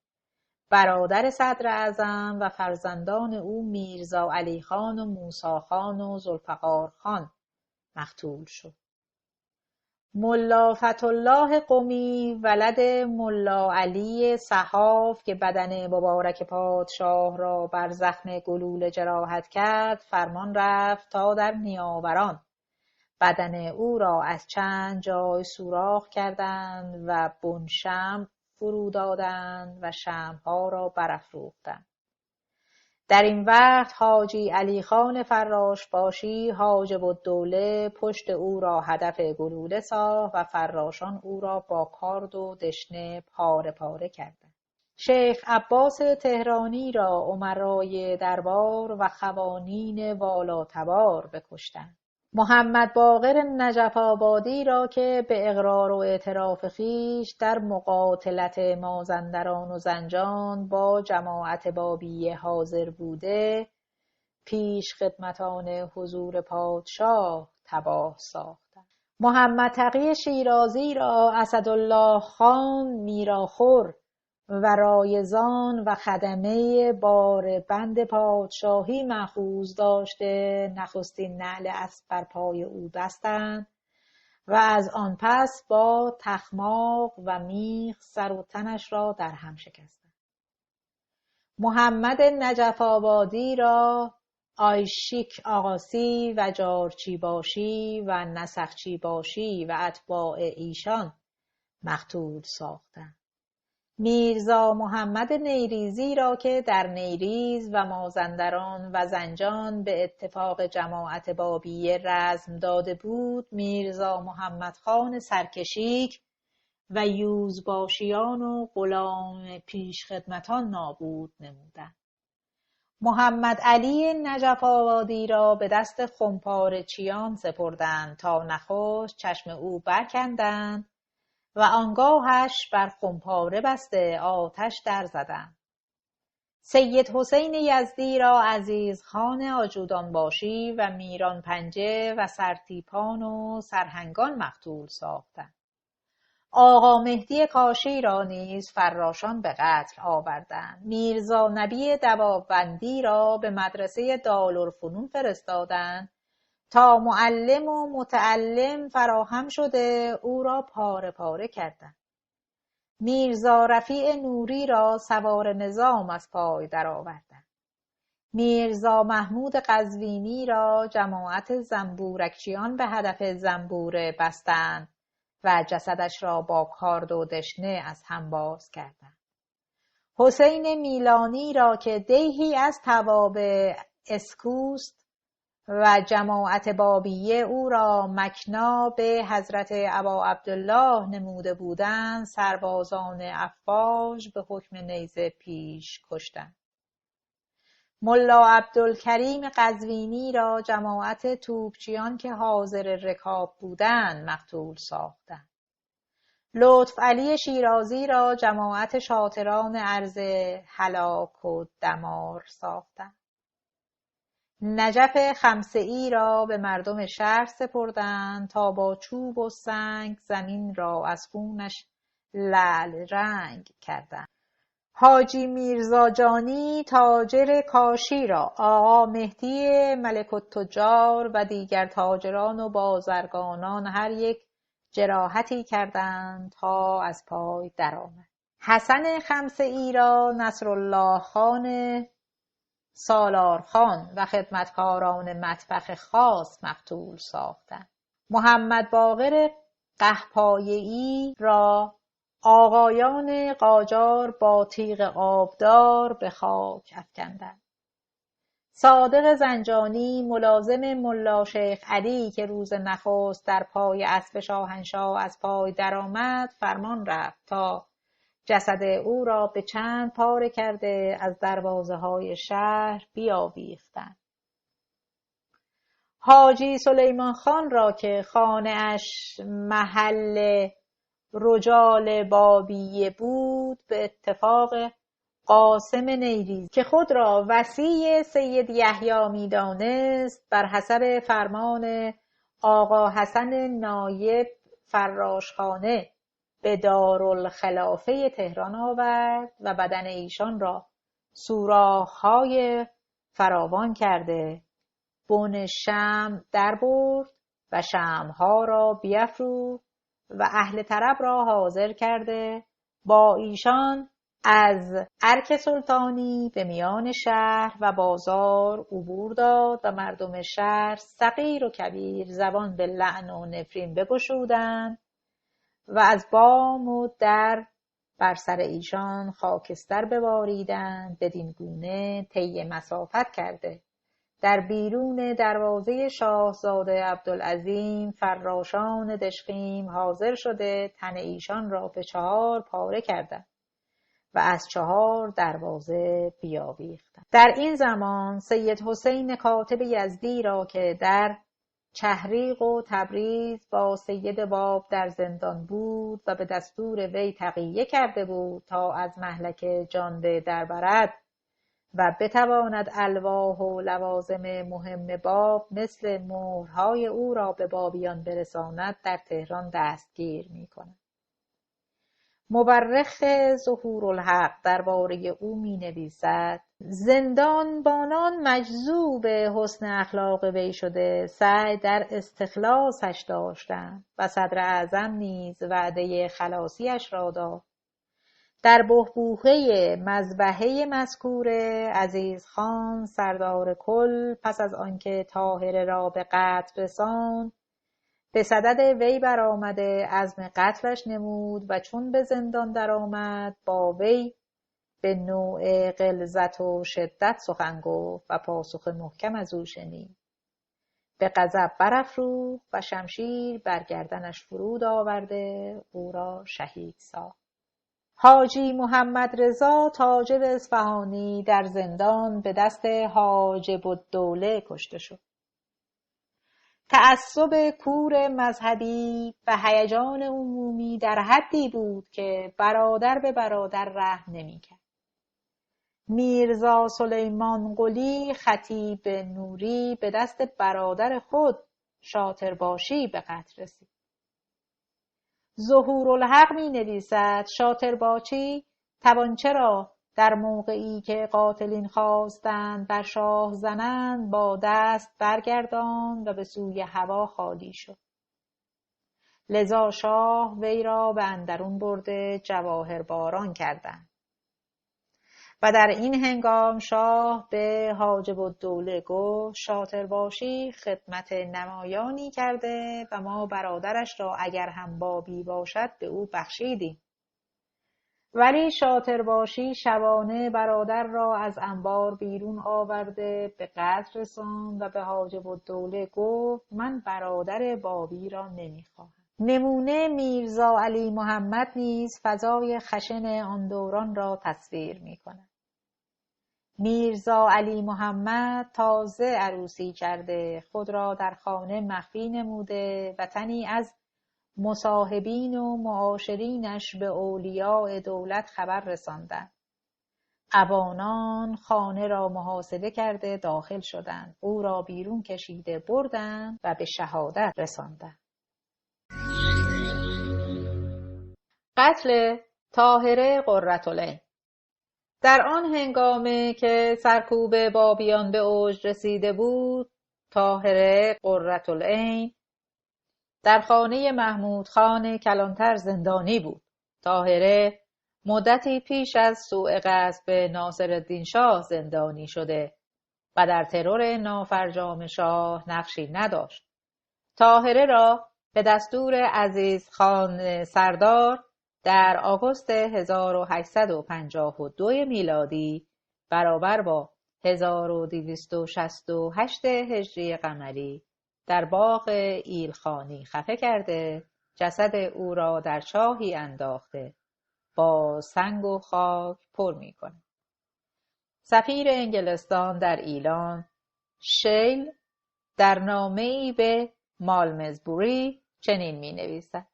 A: برادر صدر اعظم و فرزندان او میرزا علی خان و موسی خان و ذوالفقار خان مقتول شد. ملا فتحالله قمی ولد ملا علی صحاف که بدن مبارک پادشاه را بر زخم گلوله جراحت کرد فرمان رفت تا در نیاوران بدن او را از چند جای سوراخ کردند و بن شمع فرو دادند و شمعها را برافروختند. در این وقت حاجی علی خان فراشباشی حاجب الدوله پشت او را هدف گلوله ساخت و فراشان او را با کارد و دشنه پاره پاره کردند. شیخ عباس تهرانی را امرای دربار و خوانین والاتبار بکشتند. محمد باقر نجف آبادی را که به اقرار و اعتراف خویش در مقاتلت مازندران و زنجان با جماعت بابیه حاضر بوده پیش خدمتان حضور پادشاه تباه ساختند. محمد تقی شیرازی را اسدالله خان میراخور و رایزان و خدمه بار بند پادشاهی مأخوذ داشته نخستین نعل اسب بر پای او بستند و از آن پس با تخماق و میخ سر و تنش را در هم شکستند. محمد نجف آبادی را آیشیک آقاسی و جارچی باشی و نسخچی باشی و اتباع ایشان مقتول ساختند. میرزا محمد نیریزی را که در نیریز و مازندران و زنجان به اتفاق جماعت بابیه رزم داده بود میرزا محمد خان سرکشیک و یوزباشیان و غلام پیشخدمتان نابود نمودند. محمد علی نجف آبادی را به دست خمپارچیان سپردند تا نخست چشم او برکندند و آنگاهش بر خمپاره بسته آتش در زدند. سید حسین یزدی را عزیزخان آجودانباشی و میران پنجه و سرتیپان و سرهنگان مقتول ساختند. آقا مهدی کاشی را نیز فراشان به قتل آوردند. میرزا نبی دوابندی را به مدرسه دارالفنون فرستادند تا معلم و متعلم فراهم شده او را پاره پاره کردند. میرزا رفیع نوری را سوار نظام از پای درآوردند. میرزا محمود قزوینی را جماعت زنبورکچیان به هدف زنبوره بستند و جسدش را با کارد و دشنه از هم باز کردند. حسین میلانی را که دیهی از توابع اسکوست و جماعت بابیه او را مکنا به حضرت ابا عبدالله نموده بودند، سربازان افواج به حکم نیزه پیش کشتند. ملا عبدالکریم قزوینی را جماعت توپچیان که حاضر رکاب بودند مقتول ساختند. لطف علی شیرازی را جماعت شاطران عرض هلاک و دمار ساختند. نجف خمسه‌ای را به مردم شهر سپردند تا با چوب و سنگ زمین را از خونش لعل رنگ کردند. حاجی میرزا جانی تاجر کاشی را آقا مهدی ملک التجار و دیگر تاجران و بازرگانان هر یک جراحتی کردند تا از پای درآمد. حسن خمسه‌ای را نصرالله خان سالارخان و خدمتکاران مطبخ خاص مقتول ساختند. محمد باقر قحپایه‌ای را آقایان قاجار با تیغ آبدار به خاک افکندند. صادق زنجانی ملازم ملا شیخ علی که روز نخست در پای اسب شاهنشاه از پای درآمد فرمان رفت تا جسد او را به چند پاره کرده از دروازه‌های شهر بیاویختند. حاجی سلیمان خان را که خانه‌اش محل رجال بابیه بود به اتفاق قاسم نیریزی که خود را وصی سید یحیی می‌دانست بر حسب فرمان آقا حسن نایب فراشخانه به دارالخلافه تهران آورد و بدن ایشان را سوراخ‌های فراوان کرده بن شمع در برد و شمع‌ها را بیفروخت و اهل طرب را حاضر کرده با ایشان از ارک سلطانی به میان شهر و بازار عبور داد و مردم شهر صغیر و کبیر زبان به لعن و نفرین بگشودند و از بام و در بر سر ایشان خاکستر بباریدند. بدین گونه طی مسافت کرده در بیرون دروازه شاهزاده عبدالعظیم فراشان دشخیم حاضر شده تن ایشان را به 4 پاره کردند و از 4 دروازه بیاویختند. در این زمان سید حسین کاتب یزدی را که در چهریق و تبریز با سید باب در زندان بود و به دستور وی تقیه کرده بود تا از مهلک جان به در برد و بتواند الواح و لوازم مهم باب مثل مهرهای او را به بابیان برساند، در تهران دستگیر می کند. مورخ ظهورالحق درباره او می نویسد: زندانبانان مجذوب حسن اخلاق وی شده سعی در استخلاصش داشتند و صدر اعظم نیز وعده خلاصیش را داد. در بحبوحه مذبحه مذکوره عزیزخان سردار کل پس از آنکه طاهره را به قتل رساند به صدد وی برآمده عزم قتلش نمود و چون به زندان درآمد با وی به نوع غلظت و شدت سخن گفت و پاسخ محکم از او شنید. به غضب برافروخت و شمشیر بر گردنش فرود آورده او را شهید ساخت. حاجی محمد رضا تاجر اصفهانی در زندان به دست حاجب الدوله کشته شد. تعصب کور مذهبی و هیجان عمومی در حدی بود که برادر به برادر رحم نمی‌کرد. میرزا سلیمان قلی خطیب نوری به دست برادر خود شاطرباشی به قتل رسید. ظهورالحق می‌نویسد شاطرباشی تبانچه را در موقعی که قاتلین خواستند بر شاه زنند با دست برگرداند و به سوی هوا خالی شد. لذا شاه وی را به اندرون برده جواهر باران کردند و در این هنگام شاه به حاجب الدوله گفت شاطرباشی خدمت نمایانی کرده و ما برادرش را اگر هم بابی باشد به او بخشیدیم. ولی شاطرباشی شبانه برادر را از انبار بیرون آورده به قتل رساند و به حاجب الدوله گفت من برادر بابی را نمیخواهم. نمونه میرزا علی محمد نیز فضای خشن آن دوران را تصویر میکند. میرزا علی محمد تازه عروسی کرده خود را در خانه مخفی نموده و تنی از مصاحبین و معاشرینش به اولیاء دولت خبر رساندند. ابانان خانه را محاصره کرده داخل شدند. او را بیرون کشیده بردند و به شهادت رساندند. قتل طاهره قرةالعین. در آن هنگامه که سرکوب بابیان به اوج رسیده بود، طاهره قرةالعین در خانه محمود خان کلانتر زندانی بود. طاهره مدتی پیش از سوء قصد به ناصرالدین شاه زندانی شده و در ترور نافرجام شاه نقشی نداشت. طاهره را به دستور عزیز خان سردار در آگوست 1852 میلادی برابر با 1268 هجری قمری در باغ ایلخانی خفه کرده جسد او را در چاهی انداخته با سنگ و خاک پر می‌کند. سفیر انگلستان در ایلان شیل در نامه‌ای به مالمزبوری چنین می‌نویسد: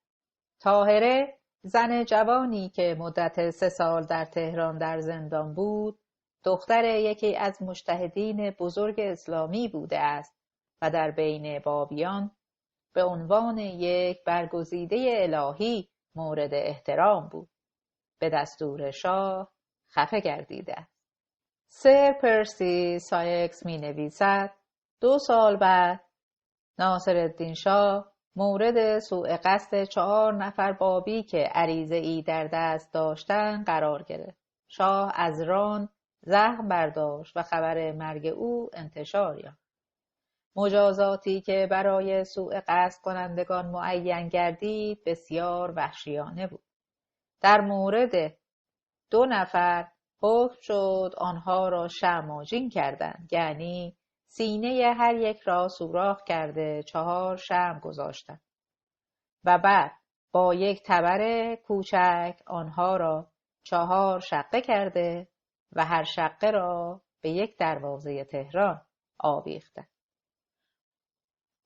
A: طاهره زن جوانی که مدت 3 سال در تهران در زندان بود، دختر یکی از مجتهدین بزرگ اسلامی بوده است و در بین بابیان به عنوان یک برگزیده الهی مورد احترام بود. به دستور شاه خفه گردیده است. سر پرسی سایکس می نویسد 2 سال بعد ناصرالدین شاه مورد سوء قصد 4 نفر بابی که عریضه ای در دست داشتند قرار گرفت. شاه از ران زخم برداشت و خبر مرگ او انتشار یافت. مجازاتی که برای سوء قصد کنندگان معین گردید بسیار وحشیانه بود. در مورد 2 نفر حکم شد آنها را شمع‌آجین کردند، یعنی سینه هر یک را سوراخ کرده 4 شمع گذاشتند و بعد با یک تبر کوچک آنها را 4 شقه کرده و هر شقه را به یک دروازه تهران آویختند.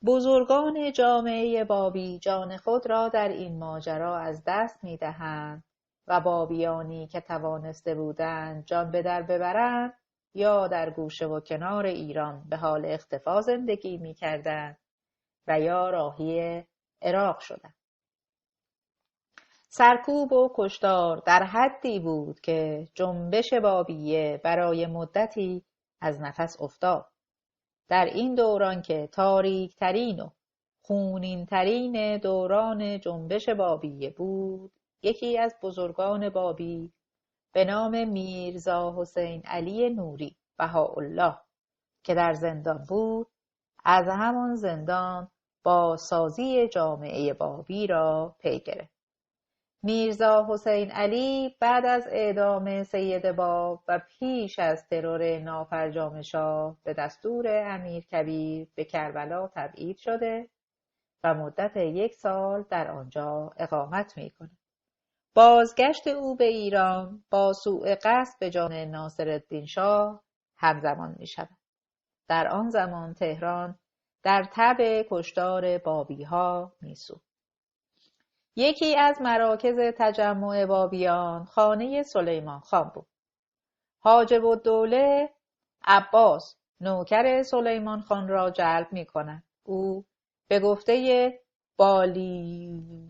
A: بزرگان جامعه بابی جان خود را در این ماجرا از دست می‌دهند و بابیانی که توانسته بودند جان به در ببرند یا در گوشه و کنار ایران به حال اختفا زندگی می‌کردند و یا راهی عراق شدند. سرکوب و کشتار در حدی بود که جنبش بابیه برای مدتی از نفس افتاد. در این دوران که تاریک‌ترین و خونین‌ترین دوران جنبش بابیه بود، یکی از بزرگان بابی به نام میرزا حسین علی نوری بهاءالله که در زندان بود، از همان زندان با سازی جامعه بابی را پی گرفت. میرزا حسین علی بعد از اعدام سید باب و پیش از ترور نافرجام شاه به دستور امیرکبیر به کربلا تبعید شده و مدت 1 سال در آنجا اقامت می‌کند. بازگشت او به ایران با سوء قصد به جان ناصرالدین شاه همزمان می‌شود. در آن زمان تهران در تب کشتار بابی‌ها می‌سوخت. یکی از مراکز تجمع بابیان خانه سلیمان خان بود. حاجب الدوله عباس نوکر سلیمان خان را جلب می‌کند. او به گفته بالیوزی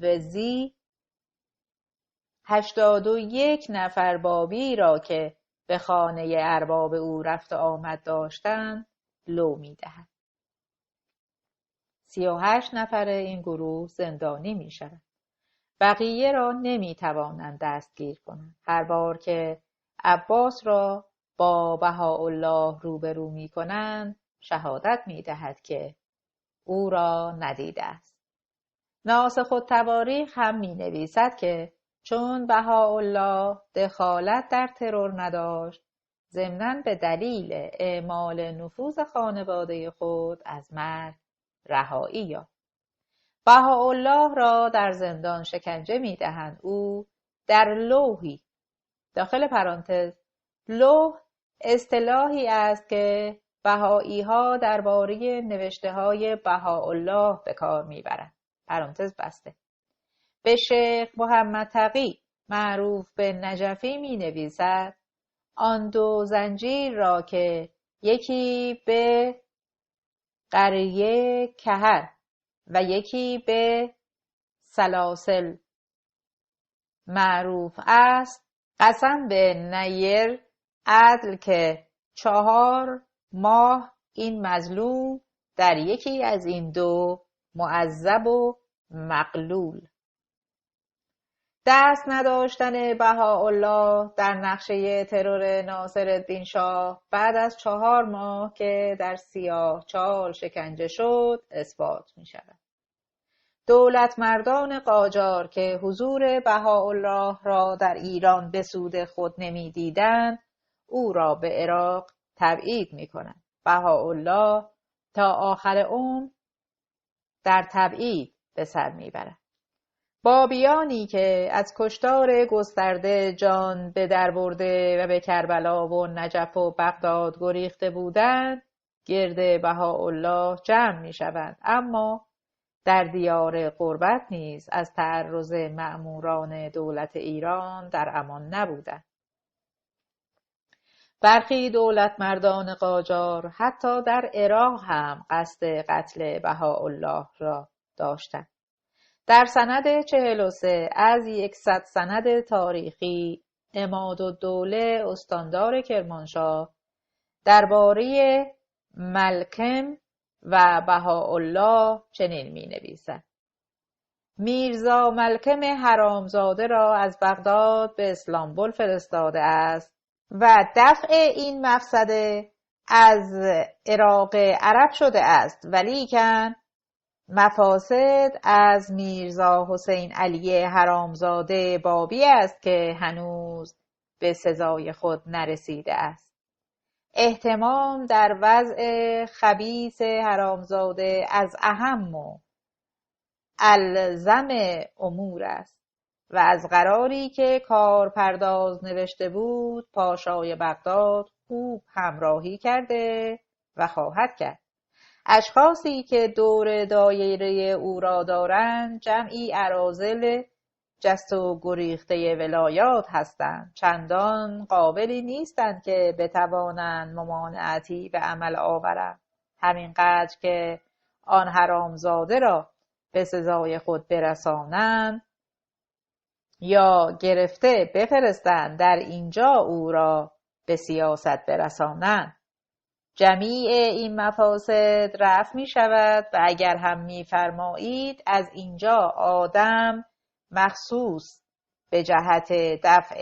A: 81 نفر بابی را که به خانه ارباب او رفت آمد داشتند لو می‌دهد. 38 نفر این گروه زندانی می‌شوند. بقیه را نمی‌توانند دستگیر کنند. هر بار که عباس را با بهاءالله روبرو می‌کنند شهادت می‌دهد که او را ندیده است. ناسخ التواریخ هم می‌نویسد که چون بهاءالله دخالت در ترور نداشت، ضمناً به دلیل اعمال نفوذ خانواده خود از مرگ رهایی یافت. بهاءالله را در زندان شکنجه می‌دهند. او در لوحی داخل پرانتز لوح اصطلاحی است که بهائی‌ها درباره نوشته‌های بهاءالله به کار می‌برند. پرانتز بسته. به شیخ محمد تقی معروف به نجفی می‌نویسد آن 2 زنجیر را که یکی به قریه کهر و یکی به سلاسل معروف است، قسم به نیر عدل که 4 ماه این مظلوم در یکی از این 2 معذب و مغلول. دست نداشتن بهاءالله در نقشه ترور ناصرالدین شاه بعد از 4 ماه که در سیاه چال شکنجه شد اثبات می شود. دولت مردان قاجار که حضور بهاءالله را در ایران به سود خود نمی دیدند او را به عراق تبعید می کنند. بهاءالله تا آخر عمر در تبعید به سر می برد. بابیانی که از کشتار گسترده جان به در برده و به کربلا و نجف و بغداد گریخته بودند گرد بهاءالله جمع می شوند، اما در دیار غربت نیز از تعرض مأموران دولت ایران در امان نبودند. برخی دولت مردان قاجار حتی در عراق هم قصد قتل بهاءالله را داشتند. در سند 43 از 100 سند تاریخی عمادالدوله استاندار کرمانشاه درباره ملکم و بهاءالله چنین می‌نویسد: میرزا ملکم حرامزاده را از بغداد به اسلامبول فرستاده است و دفع این مفسده از عراق عرب شده است، ولیکن مفاسد از میرزا حسین علی حرامزاده بابی است که هنوز به سزای خود نرسیده است. اهتمام در وضع خبیث حرامزاده از اهم و الزم امور است و از قراری که کارپرداز نوشته بود پاشای بغداد خوب همراهی کرده و خواهد کرد. اشخاصی که دور دایره او را دارند جمعی اراذل جست و گریخته ولایات هستند، چندان قابلی نیستند که بتوانند ممانعتی به عمل آورند، همینقدر که آن حرامزاده را به سزای خود برسانند یا گرفته بفرستند در اینجا او را به سیاست برسانند. جمیع این مفاسد رفع می شود و اگر هم می فرمایید از اینجا آدم مخصوص به جهت دفع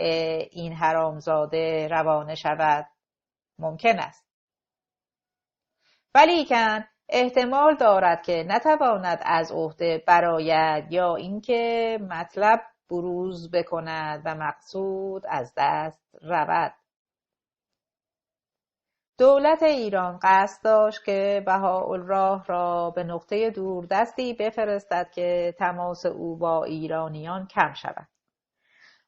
A: این حرامزاده روانه شود ممکن است. ولیکن احتمال دارد که نتواند از عهده برآید یا اینکه مطلب بروز بکند و مقصود از دست رود. دولت ایران قصد داشت که بهاءالله را به نقطه دوردستی بفرستد که تماس او با ایرانیان کم شود.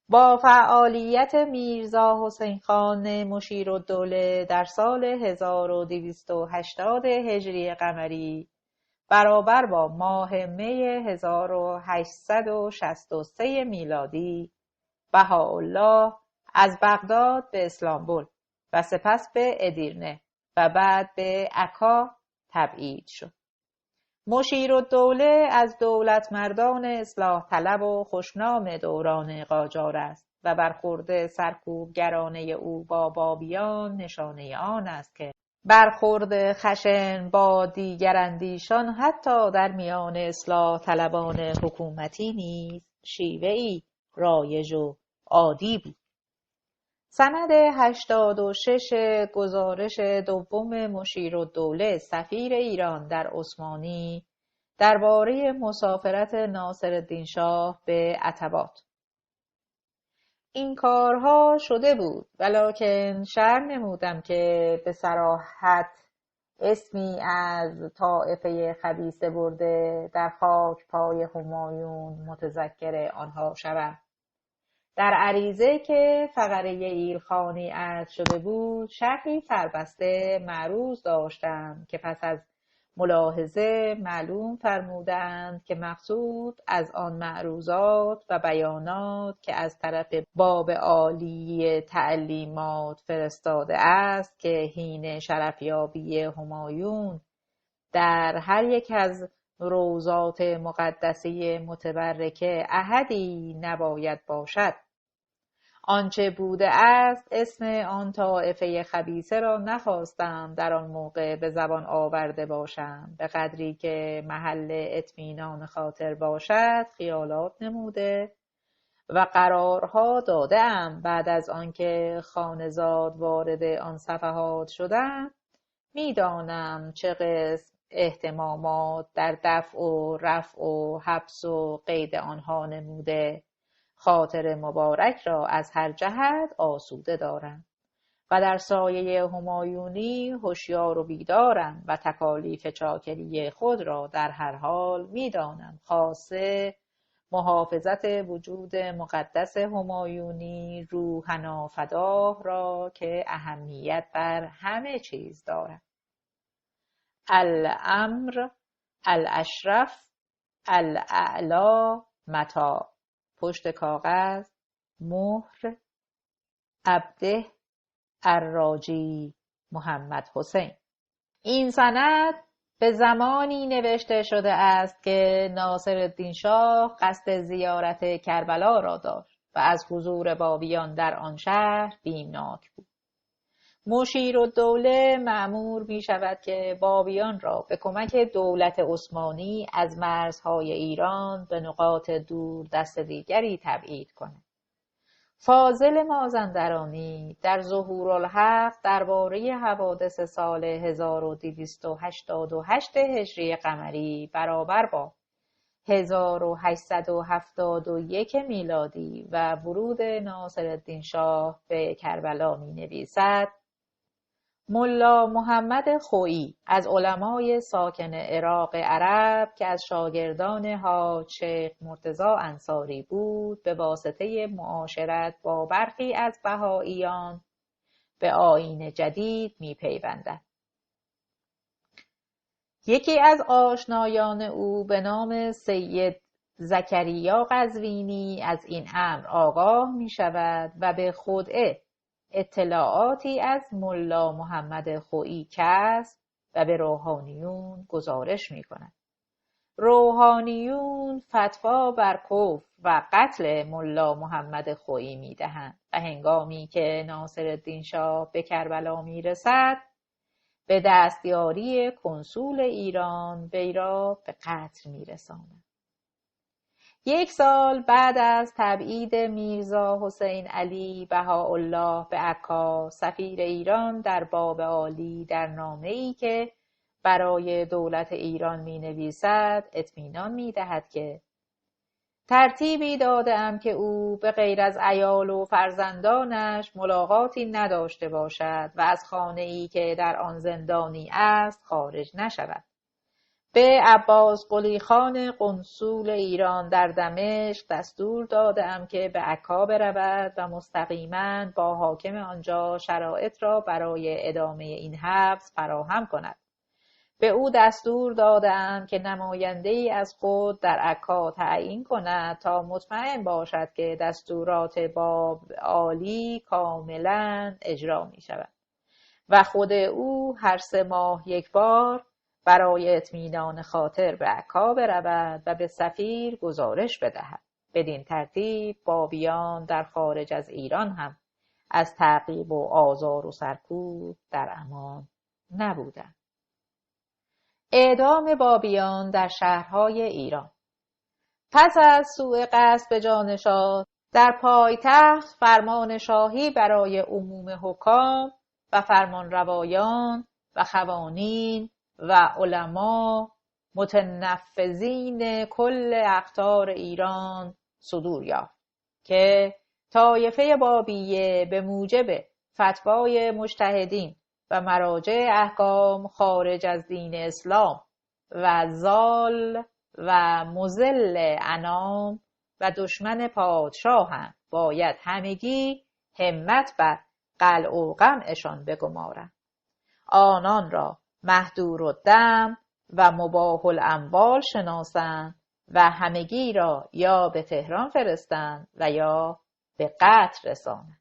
A: با فعالیت میرزا حسین خان مشیرالدوله در سال 1280 هجری قمری برابر با ماه می 1863 میلادی بهاءالله از بغداد به اسلامبول و سپس به ادیرنه و بعد به عکا تبعید شد. مشیرالدوله از دولتمردان اصلاح طلب و خوشنام دوران قاجار است و برخورد سرکوبگرانه او با بابیان نشانه آن است که برخورد خشن با دیگر اندیشان حتی در میان اصلاح طلبان حکومتی نیز شیوه‌ای رایج و عادی بود. سند 86 گزارش دوم مشیرالدوله سفیر ایران در عثمانی درباره مسافرت ناصرالدین شاه به عتبات. این کارها شده بود ولکن شرح نمودم که به صراحت اسمی از طایفه خبیثه برده در خاک پای همایون متذکر آنها شود. در عریضه که فقره ایلخانی عرض شده بود شرحی سربسته معروض داشتم که پس از ملاحظه معلوم فرمودند که مقصود از آن معروضات و بیانات که از طرف باب عالی تعلیمات فرستاده است که حین شرفیابی همایون در هر یک از روضات مقدسه متبرکه احدی نباید باشد. آنچه بوده است اسم آن طایفه خبیثه را نخواستم در آن موقع به زبان آورده باشم. به قدری که محل اطمینان خاطر باشد خیالات نموده و قرارها داده‌ام. بعد از آنکه خانزاد وارد آن صفحات شدم میدانم چه قسم اهتمامات در دفع و رفع و حبس و قید آنها نموده خاطر مبارک را از هر جهت آسوده دارم و در سایه همایونی هوشیار و بیدارم و تکالیف چاکری خود را در هر حال میدانم، خاصه محافظت وجود مقدس همایونی روحنا فداه را که اهمیت بر همه چیز دارد. الامر الاشرف الاعلی متا. پشت کاغذ مهر عبده الراجی محمد حسین. این سند به زمانی نوشته شده است که ناصرالدین شاه قصد زیارت کربلا را داشت و از حضور بابیان در آن شهر بیمناک بود. مشیرالدوله مأمور می شود که بابیان را به کمک دولت عثمانی از مرزهای ایران به نقاط دور دست دیگری تبعید کند. فاضل مازندرانی در ظهورالحق درباره حوادث سال 1288 هجری قمری برابر با 1871 میلادی و ورود ناصرالدین شاه به کربلا می نویسد: ملا محمد خویی از علمای ساکن عراق عرب که از شاگردان حاج شیخ مرتضی انصاری بود به واسطه معاشرت با برخی از بهائیان به آیین جدید می پیوندد. یکی از آشنایان او به نام سید زکریا قزوینی از این امر آگاه می شود و به خدعه اطلاعاتی از ملا محمد خویی کسب و به روحانیون گزارش می کند. روحانیون فتوا بر کفر و قتل ملا محمد خویی می دهند و هنگامی که ناصرالدین شاه به کربلا می رسد به دستیاری کنسول ایران وی را به قتل می رساند. 1 سال بعد از تبعید میرزا حسین علی بهاءالله به عکا، سفیر ایران در باب عالی در نامه‌ای که برای دولت ایران می نویسد اطمینان می دهد که ترتیبی داده‌ام که او به غیر از عیال و فرزندانش ملاقاتی نداشته باشد و از خانه‌ای که در آن زندانی است خارج نشود. به عباس قلی خان قنصول ایران در دمشق دستور داده‌ام که به عکا برود و مستقیما با حاکم آنجا شرایط را برای ادامه این حبس فراهم کند. به او دستور داده‌ام که نماینده‌ای از خود در عکا تعیین کند تا مطمئن باشد که دستورات باب عالی کاملا اجرا می شود و خود او هر 3 ماه یک بار برای اطمینان خاطر به عکا برود و به سفیر گزارش بدهد. بدین ترتیب بابیان در خارج از ایران هم از تعقیب و آزار و سرکوب در امان نبودند. اعدام بابیان در شهرهای ایران. پس از سوء قصد به جانشاه در پایتخت فرمان شاهی برای عموم حکام و فرمانروایان و خوانین و علما متنفذین کل اقطار ایران صدور یافت که طایفه بابیه به موجب فتوای مجتهدین و مراجع احکام خارج از دین اسلام و ضال و مضل انام و دشمن پادشاهند باید همگی همت بر قلع و قمعشان بگمارند. آنان را مهدور الدم و مباح الاموال شناسند و همگی را یا به تهران فرستند و یا به قتل رسانند.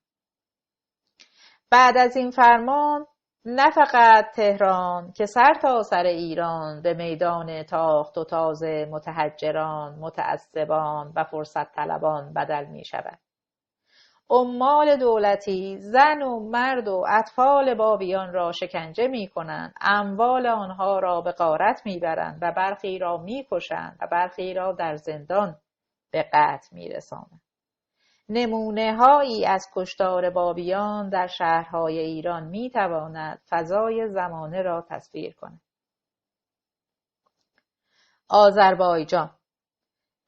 A: بعد از این فرمان نه فقط تهران که سر تا سر ایران به میدان تاخت و تاز متحجران، متعصبان و فرصت طلبان بدل می شود. عمال دولتی زن و مرد و اطفال بابیان را شکنجه می کنند، اموال آنها را به غارت می برند و برخی را می کشند و برخی را در زندان به قتل می رسانند. نمونه هایی از کشتار بابیان در شهرهای ایران می تواند فضای زمانه را تصویر کند. آذربایجان.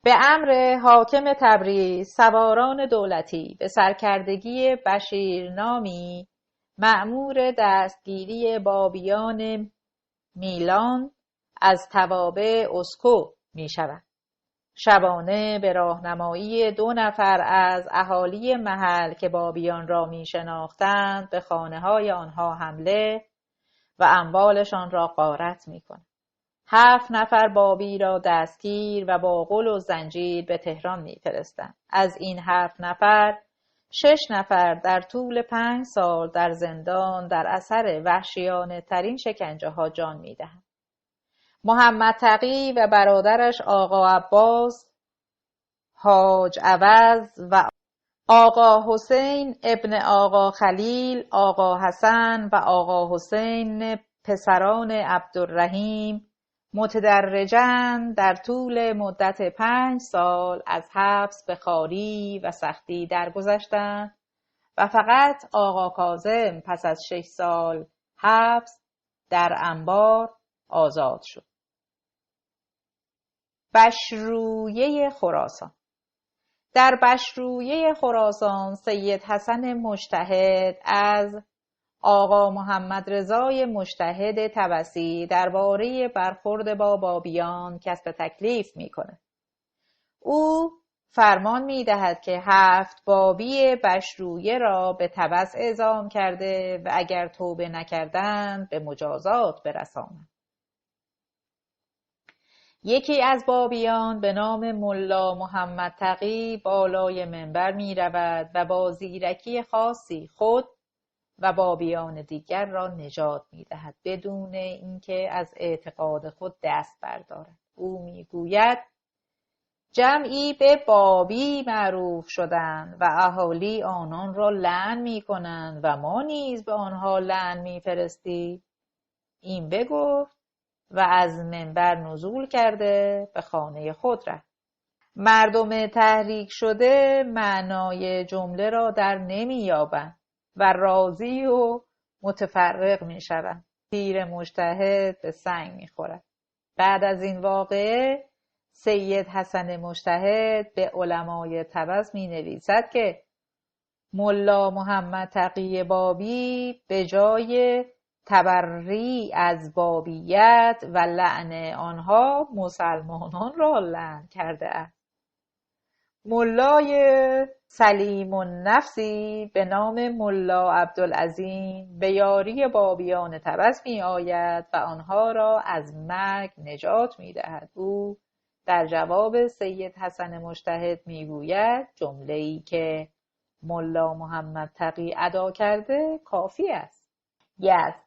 A: به امر حاکم تبریز سواران دولتی به سرکردگی بشیر نامی مأمور دستگیری بابیان میلان از توابع اسکو می شود. شبانه به راهنمایی 2 نفر از اهالی محل که بابیان را می شناختند به خانه های آنها حمله و اموالشان را غارت می کند. 7 نفر بابی را دستگیر و با غل و زنجیر به تهران می فرستند. از این 7 نفر 6 نفر در طول 5 سال در زندان در اثر وحشیانه ترین شکنجه ها جان می دهند. محمد تقی و برادرش آقا عباس حاج عوض و آقا حسین ابن آقا خلیل، آقا حسن و آقا حسین پسران عبدالرحیم متدرجاً در طول مدت 5 سال از حبس به خواری و سختی درگذشتند و فقط آقا کاظم پس از 6 سال حبس در انبار آزاد شد. بشرویه خراسان. در بشرویه خراسان سید حسن مجتهد از آقا محمد رضای مجتهد طبسی درباره برخورد با بابیان کسب تکلیف می‌کند. او فرمان می‌دهد که 7 بابی بشرویه را به طبس اعزام کرده و اگر توبه نکردند به مجازات برسانند. یکی از بابیان به نام ملا محمد تقی بالای منبر می رود و با زیرکی خاصی خود و بابیان دیگر را نجات می دهد بدون اینکه از اعتقاد خود دست بردارد. او می گوید جمعی به بابی معروف شدند و اهالی آنان را لعن می کنند و ما نیز به آنها لعن می فرستی. این بگفت و از منبر نزول کرده به خانه خود رفت. مردم تحریک شده معنای جمله را در نمی یابند و راضی و متفرق می شوند. تیر مجتهد به سنگ می خورد. بعد از این واقعه سید حسن مجتهد به علمای طبز می نویسد که ملا محمد تقی بابی به جای تبری از بابیت و لعن آنها مسلمانان را لعن کرده است. ملای سلیم النفسی به نام ملا عبدالعظیم به یاری بابیان طبز می آید و آنها را از مرگ نجات می دهد. او در جواب سید حسن مجتهد می گوید جمله‌ای که ملا محمد تقی ادا کرده کافی است. یزد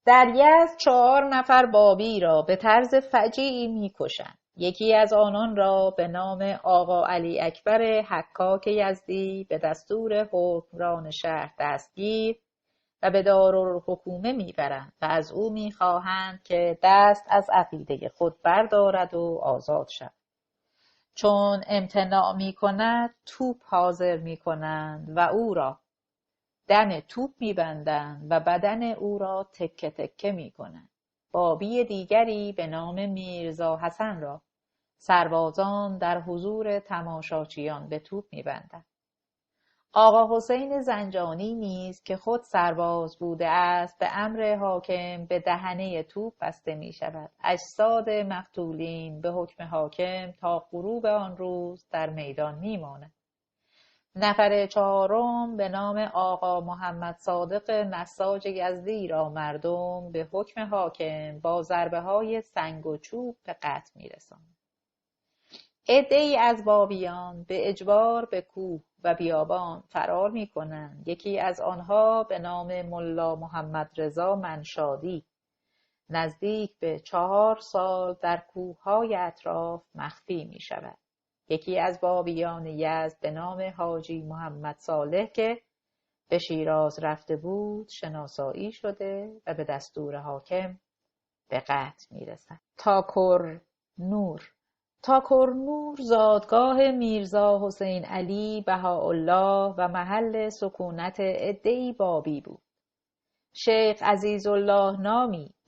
A: در یزد 4 نفر بابی را به طرز فجیعی می‌کشند. یکی از آنان را به نام آقا علی اکبر حکاک یزدی به دستور حکمران شهر دستگیر و به دارالحکومه میبرند و از او میخواهند که دست از عقیده خود بردارد و آزاد شود. چون امتناع میکند توپ حاضر میکنند و او را دم توپ میبندند و بدن او را تکه تکه میکنند. بابی دیگری به نام میرزا حسن را سربازان در حضور تماشاچیان به توپ میبندند. آقا حسین زنجانی نیز که خود سرباز بوده است به امر حاکم به دهنه توپ بسته می شود. اجساد مقتولین به حکم حاکم تا غروب آن روز در میدان می ماند. نفر 4 به نام آقا محمد صادق نساج یزدی را مردم به حکم حاکم با ضربه های سنگ و چوب به قتل می رساند. عده‌ای از بابیان به اجبار به کوه و بیابان فرار می کنند. یکی از آنها به نام ملا محمد رضا منشادی نزدیک به 4 سال در کوههای اطراف مخفی می شود. یکی از بابیان یزد به نام حاجی محمد صالح که به شیراز رفته بود شناسایی شده و به دستور حاکم به قتل می رسد. تاکرنور زادگاه میرزا حسین علی بهاءالله و محل سکونت عده‌ای بابی بود. شیخ عزیزالله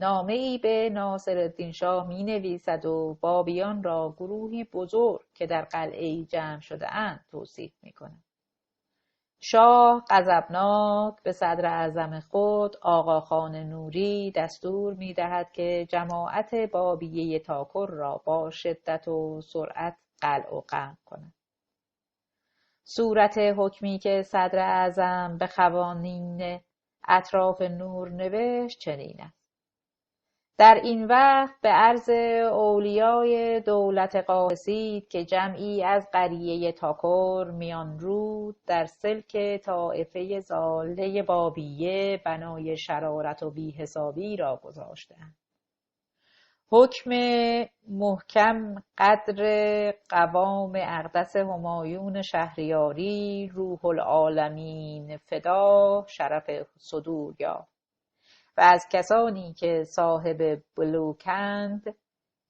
A: نامه‌ای به ناصرالدین شاه می نویسد و بابیان را گروهی بزرگ که در قلعه‌ای جمع شده اند توصیف می کند. شاه غضبناک به صدر اعظم خود آقاخان نوری دستور می دهد که جماعت بابیه تاکر را با شدت و سرعت قلع و قمع کند. صورت حکمی که صدر اعظم به خوانین اطراف نور نوشت چنین است: در این وقت به عرض اولیای دولت قاصید که جمعی از قریه تاکر میان رود در سلک طایفه ضاله بابیه بنای شرارت و بیحسابی را گذاشتند. حکم محکم قدر قوام اقدس همایون شهریاری روح العالمین فدا شرف صدور یافت و از کسانی که صاحب بلوکند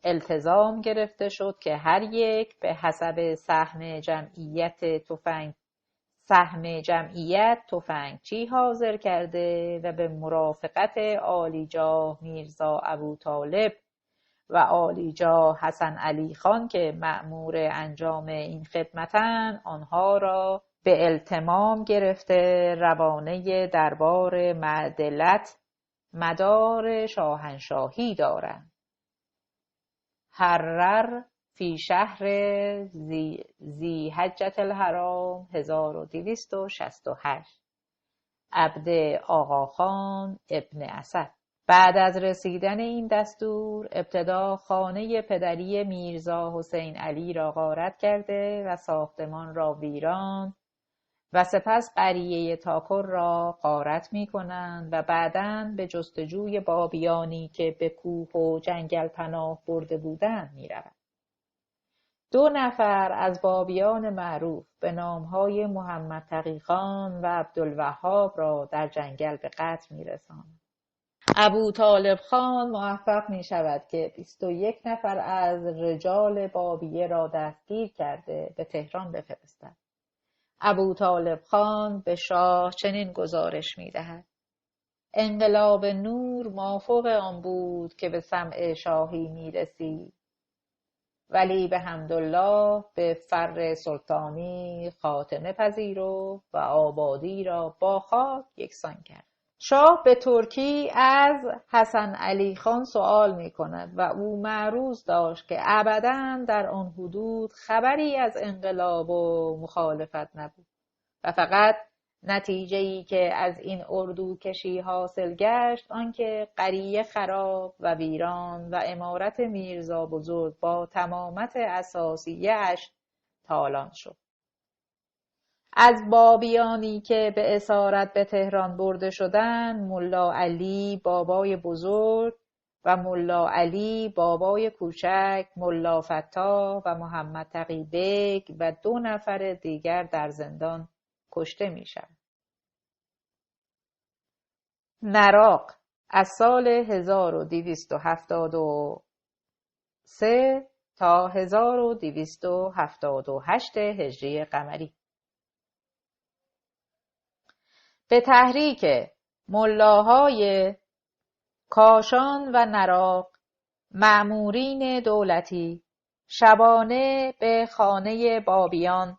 A: التزام گرفته شد که هر یک به حسب سهم جمعیت تفنگچی حاضر کرده و به مرافقت عالیجاه میرزا ابوطالب و عالیجاه حسن علی خان که مأمور انجام این خدمتند آنها را به التمام گرفته روانه دربار معدلت مدار شاهنشاهی دارند. حرر فی شهر ذی حجة الحرام 1268 عبد آقاخان ابن اسد. بعد از رسیدن این دستور ابتدا خانه پدری میرزا حسین علی را غارت کرده و ساختمان را ویران و سپس قریه تاکر را غارت می کنند و بعداً به جستجوی بابیانی که به کوه و جنگل پناه برده بودند می روند. 2 نفر از بابیان معروف به نامهای محمد تقی خان و عبدالوهاب را در جنگل به قتل می رساند. ابوطالب خان موفق می شود که 21 نفر از رجال بابیه را دستگیر کرده به تهران بفرستد. ابوطالب خان به شاه چنین گزارش می دهد: انقلاب نور مافوق آن بود که به سمع شاهی می رسید. ولی به حمدالله به فر سلطانی خاتمه پذیرفت و آبادی را با خاک یکسان کرد. شاه به ترکی از حسن علی خان سؤال می کند و او معروض داشت که ابداً در آن حدود خبری از انقلاب و مخالفت نبود و فقط نتیجه‌ای که از این اردوکشی حاصل گشت آنکه قریه خراب و ویران و امارت میرزا بزرگ با تمامت اساسیه اش تالان شد. از بابیانی که به اسارت به تهران برده شدند ملا علی بابای بزرگ و ملا علی بابای کوچک، ملا فتا و محمد تقی بیگ و 2 نفر دیگر در زندان کشته می شوند. نراق از سال 1273 تا 1278 هجری قمری به تحریک ملاهای کاشان و نراق مأمورین دولتی شبانه به خانه بابیان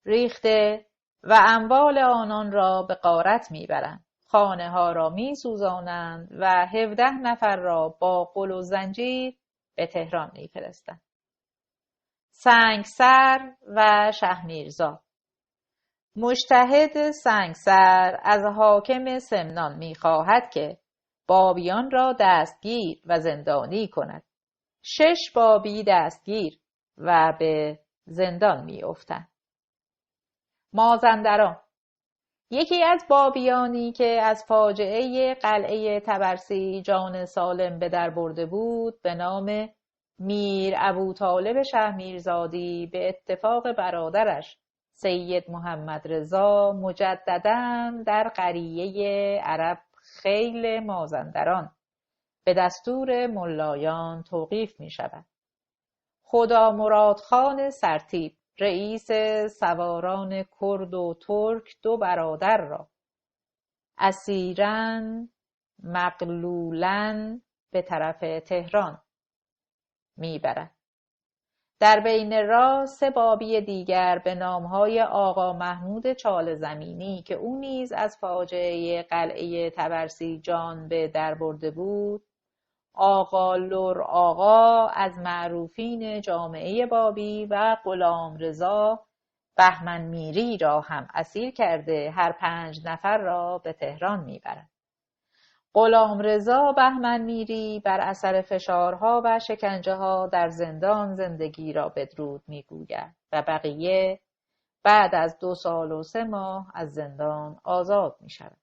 A: ریخته و اموال آنان را به غارت میبرند، خانه ها را میسوزانند و 17 نفر را با قل و زنجیر به تهران میفرستند. سنگسر و شهمیرزا مجتهد سنگسر از حاکم سمنان میخواهد که بابیان را دستگیر و زندانی کند. 6 بابی دستگیر و به زندان میافتند. مازندران یکی از بابیانی که از فاجعه قلعه طبرسی جان سالم به در برده بود به نام میر ابوطالب شهمیرزادی به اتفاق برادرش سید محمد رضا مجدداً در قریه عرب خیل مازندران به دستور ملایان توقیف می شود. خدا مراد خان سرتیپ رئیس سواران کرد و ترک 2 برادر را اسیراً مغلولاً به طرف تهران میبرد. در بین راه 3 بابی دیگر به نامهای آقا محمود چال زمینی که او نیز از فاجعه قلعه طبرسی جان به در برده بود، آقا لر آقا از معروفین جامعه بابی و غلام رضا بهمن میری را هم اسیر کرده هر 5 نفر را به تهران میبرد. غلام رضا بهمن میری بر اثر فشارها و شکنجه‌ها در زندان زندگی را بدرود میگوید و بقیه بعد از 2 سال و 3 ماه از زندان آزاد میشود.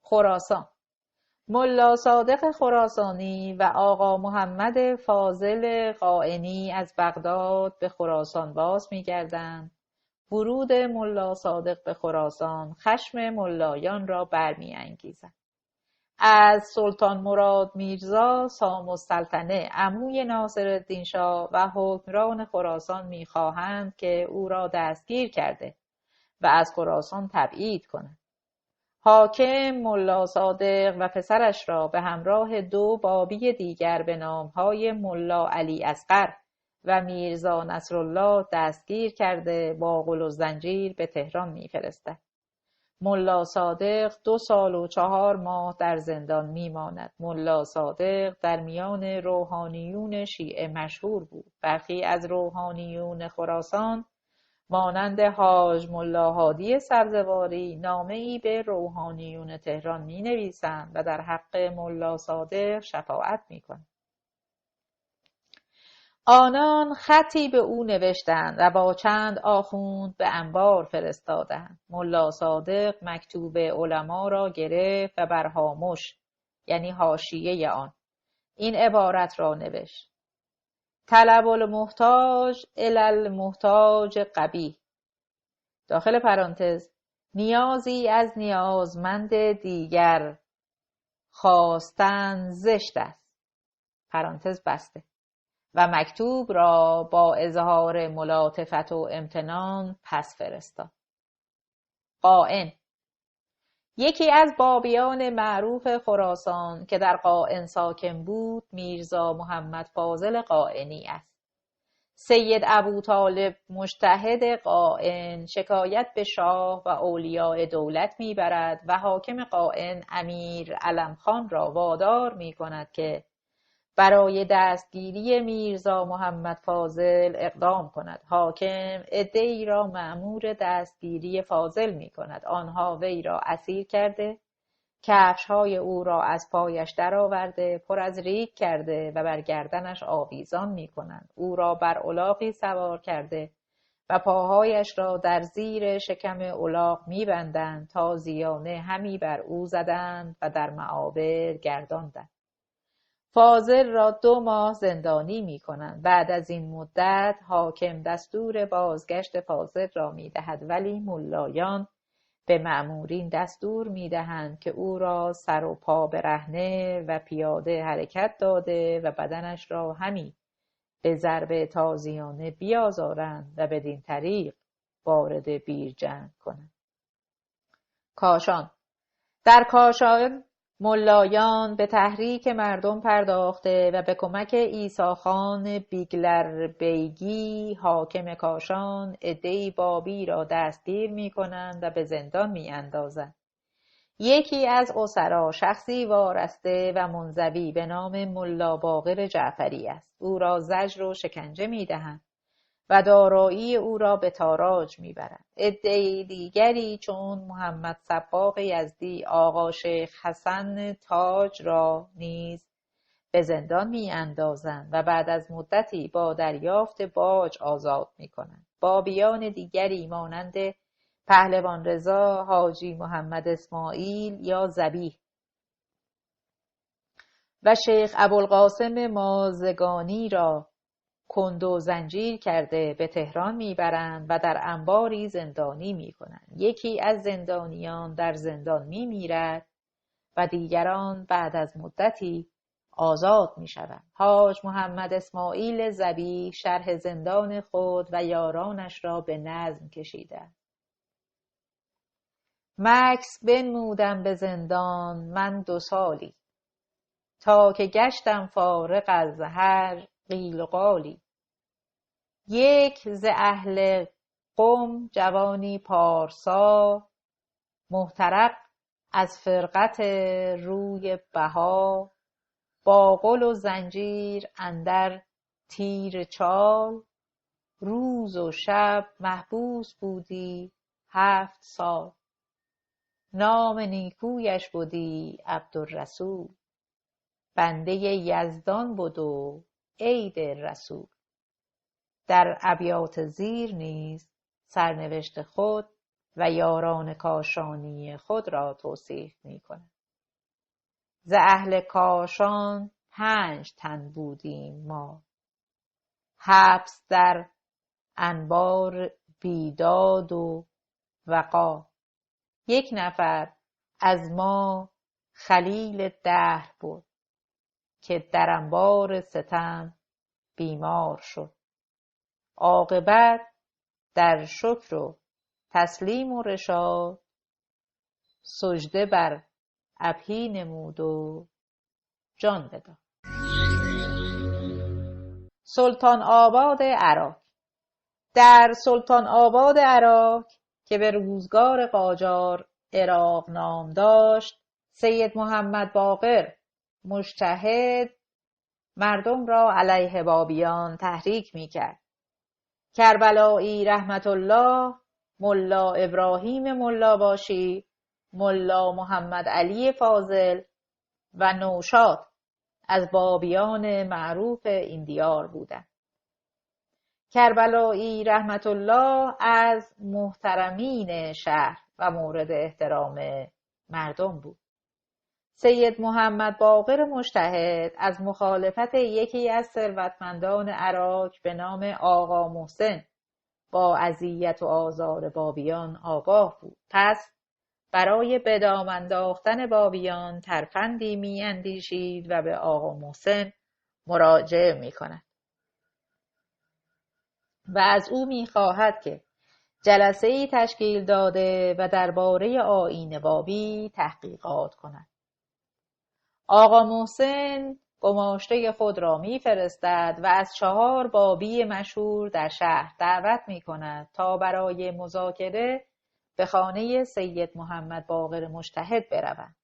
A: خراسان ملا صادق خراسانی و آقا محمد فاضل قائنی از بغداد به خراسان باز می‌گردند. ورود ملا صادق به خراسان خشم ملایان را برمی‌انگیزد. از سلطان مراد میرزا سام السلطنه عموی ناصرالدین شاه و حکمران خراسان می‌خواهند که او را دستگیر کرده و از خراسان تبعید کند. حاکم ملا صادق و پسرش را به همراه 2 بابی دیگر به نامهای ملا علی اصغر و میرزا نصرالله دستگیر کرده با قل و زنجیر به تهران می‌فرستد. ملا صادق 2 سال و 4 ماه در زندان میماند. ملا صادق در میان روحانیون شیعه مشهور بود. برخی از روحانیون خراسان مانند حاج ملا هادی سبزواری نامه‌ای به روحانیون تهران می‌نویسند و در حق ملا صادق شفاعت می‌کنند. آنان خطی به او نوشتند و با چند آخوند به انبار فرستادند. ملا صادق مکتوب علما را گرفت و بر هامش یعنی حاشیه آن این عبارت را نوشت: طلب المحتاج الی المحتاج قبیح. داخل پرانتز نیازی از نیازمند دیگر خواستن زشت است. پرانتز بسته. و مکتوب را با اظهار ملاطفت و امتنان پس فرستاد. قائن یکی از بابیان معروف خراسان که در قائن ساکن بود میرزا محمد فاضل قائنی است. سید ابوطالب مجتهد قائن شکایت به شاه و اولیاء دولت میبرد و حاکم قائن امیر علم خان را وادار میکند که برای دستگیری میرزا محمد فاضل اقدام کند. حاکم عده‌ای را مأمور دستگیری فاضل میکند. آنها وی را اسیر کرده، کفش‌های او را از پایش درآورده، پر از ریگ کرده و بر گردنش آویزان می‌کنند. او را بر الاغی سوار کرده و پاهایش را در زیر شکم الاغ می‌بندند. تازیانه همی بر او زدند و در معابر گرداندند. فاضل را 2 ماه زندانی می‌کنند. بعد از این مدت حاکم دستور بازگشت فاضل را می‌دهد، ولی ملایان به مأمورین دستور می‌دهند که او را سر و پا برهنه و پیاده حرکت داده و بدنش را همی به ضرب تازیانه بیازارند و بدین طریق وارد بیرجند کنند. کاشان. در کاشان ملایان به تحریک مردم پرداخته و به کمک عیسی-خان بیگلر بیگی حاکم کاشان عده‌ای بابی را دستگیر می‌کنند و به زندان می‌اندازند. یکی از اسرا شخصی وارسته و منزوی به نام ملا باقر جعفری است. او را زجر و شکنجه می‌دهند و دارایی او را به تاراج میبرند. عده‌ای دیگری چون محمد صباغ یزدی، آقا شیخ حسن تاج را نیز به زندان میاندازند و بعد از مدتی با دریافت باج آزاد میکنند. بابیان دیگری مانند پهلوان رضا، حاجی محمد اسماعیل یا ذبیح و شیخ ابوالقاسم مازگانی را کند و زنجیر کرده به تهران میبرند و در انباری زندانی میکنند. یکی از زندانیان در زندان میمیرد و دیگران بعد از مدتی آزاد میشوند. حاج محمد اسماعیل ذبیح شرح زندان خود و یارانش را به نظم کشیده. مکث بنمودم به زندان من 2 سالی، تا که گشتم فارغ از هر قیل و قالی. یک ز اهل قم جوانی پارسا، محترق از فرقت روی بها. با غل و زنجیر اندر تیر چال، روز و شب محبوس بودی 7 سال. نام نیکویش بودی عبدالرسول، بنده یزدان بود و عید رسول. در ابیات زیر نیز سرنوشت خود و یاران کاشانی خود را توصیف می‌کند. ز اهل کاشان 5 تن بودیم ما، حبس در انبار بیداد و وقا. 1 نفر از ما خلیل دهر بود، که در انبار ستم بیمار شد. عاقبت در شکر و تسلیم و رشاد، سجده بر ابهی نمود و جان بداد. سلطان آباد عراق. در سلطان آباد عراق که به روزگار قاجار عراق نام داشت، سید محمد باقر مجتهد مردم را علیه بابیان تحریک میکرد. کربلایی رحمت الله، ملا ابراهیم ملاباشی، ملا محمد علی فاضل و نوشاد از بابیان معروف این دیار بودند. کربلایی رحمت الله از محترمین شهر و مورد احترام مردم بود. سید محمد باقر مجتهد از مخالفت یکی از ثروتمندان عراق به نام آقا محسن با اذیت و آزار بابیان آگاه بود. پس برای به دام انداختن بابیان ترفندی می اندیشید و به آقا محسن مراجعه می کند و از او می خواهد که جلسه‌ای تشکیل داده و درباره آیین بابی تحقیقات کند. آقا محسن گماشته خود را می‌فرستد و از 4 بابی مشهور در شهر دعوت می‌کند تا برای مذاکره به خانه سید محمد باقر مجتهد بروند.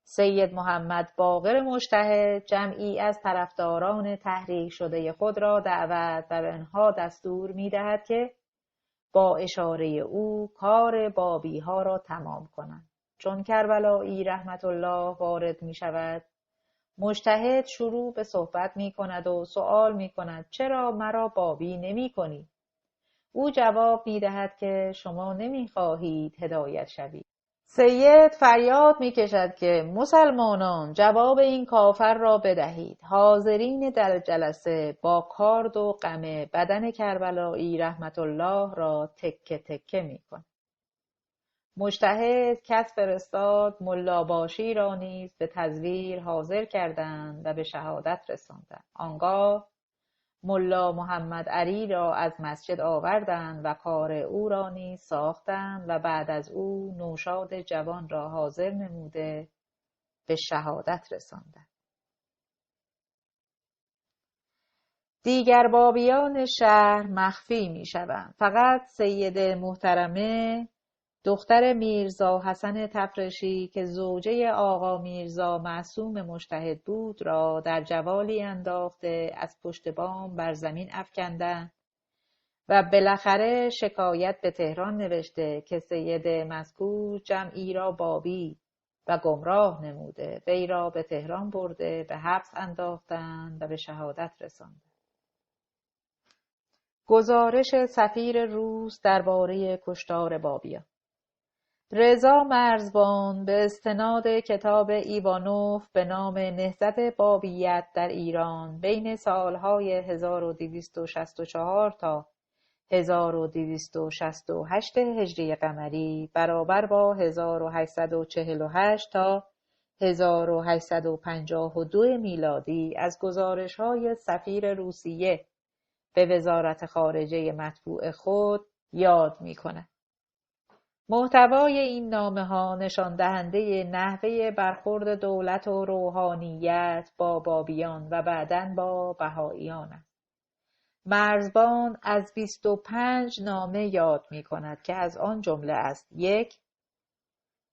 A: سید محمد باقر مجتهد جمعی از طرفداران تحریک شده خود را دعوت و به آنها دستور می‌دهد که با اشاره او کار بابی‌ها را تمام کنند. چون کربلایی رحمت الله وارد می‌شود، مجتهد شروع به صحبت می‌کند و سؤال می‌کند چرا مرا بابی نمی‌کنی؟ او جواب می‌دهد که شما نمی‌خواهید هدایت شوید. سید فریاد می‌کشد که مسلمانان جواب این کافر را بدهید. حاضرین در جلسه با کارد و غم بدن کربلایی رحمت الله را تکه تکه می‌کنند. مجتهد کس فرستاد ملاباشی را نیز به تزویر حاضر کردند و به شهادت رساندند. آنگاه ملا محمد علی را از مسجد آوردند و کار او را نیز ساختند و بعد از او نوشاد جوان را حاضر نموده به شهادت رساندند. دیگر بابیان شهر مخفی می شوند. فقط سید محترمه دختر میرزا حسن تفرشی که زوجه آقا میرزا معصوم مجتهد بود را در جوالی انداخته از پشت بام بر زمین افکندند و بالاخره شکایت به تهران نوشته که سید مذکور جمعی را بابی و گمراه نموده وی را به تهران برده به حبس انداختند و به شهادت رساندند. گزارش سفیر روس درباره کشتار بابیان. رضا مرزبان به استناد کتاب ایوانوف به نام نهضت بابیت در ایران بین سالهای 1264 تا 1268 هجری قمری برابر با 1848 تا 1852 میلادی از گزارش‌های سفیر روسیه به وزارت خارجه مطبوع خود یاد می‌کند. محتوای این نامه‌ها نشان دهنده نحوه برخورد دولت و روحانیت با بابیان و بعداً با بهائیان است. مرزبان از 25 نامه یاد می‌کند که از آن جمله است: 1.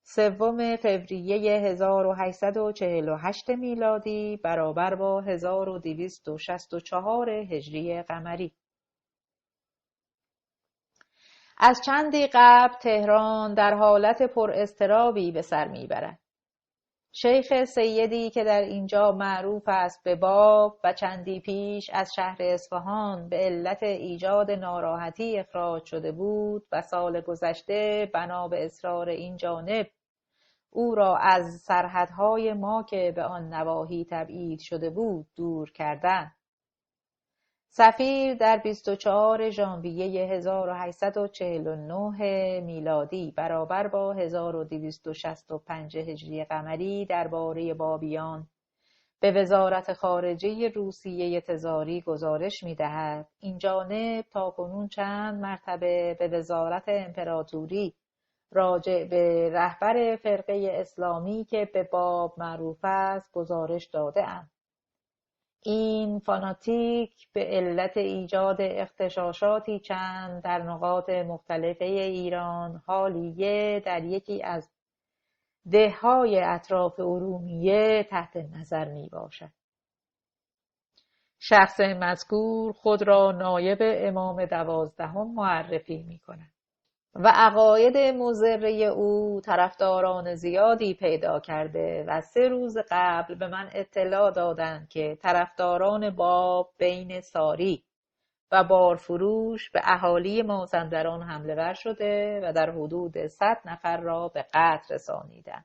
A: 3 فوریه 1848 میلادی برابر با 1264 هجری قمری. از چندی قبل تهران در حالت پر اضطرابی به سر میبرد. شیخ سیدی که در اینجا معروف است به باب و چندی پیش از شهر اصفهان به علت ایجاد ناراحتی اخراج شده بود و سال گذشته بنا به اصرار این جانب او را از سرحدهای ما که به آن نواحی تبعید شده بود دور کردند. سفیر در 24 ژانویه 1849 میلادی برابر با 1265 هجری قمری درباره بابیان به وزارت خارجه روسیه تزاری گزارش می‌دهد. این جانب تاکنون چند مرتبه به وزارت امپراتوری راجع به رهبر فرقه اسلامی که به باب معروف است گزارش داده‌اند. این فاناتیک به علت ایجاد اغتشاشاتی چند در نقاط مختلفه ایران حالیه در یکی از دههای اطراف ارومیه تحت نظر می باشد. شخص مذکور خود را نایب امام 12 معرفی می کند و عقاید مضره او طرفداران زیادی پیدا کرده و 3 روز قبل به من اطلاع دادند که طرفداران باب بین ساری و بارفروش به اهالی مازندران حمله ور شده و در حدود 100 نفر را به قتل رسانیدند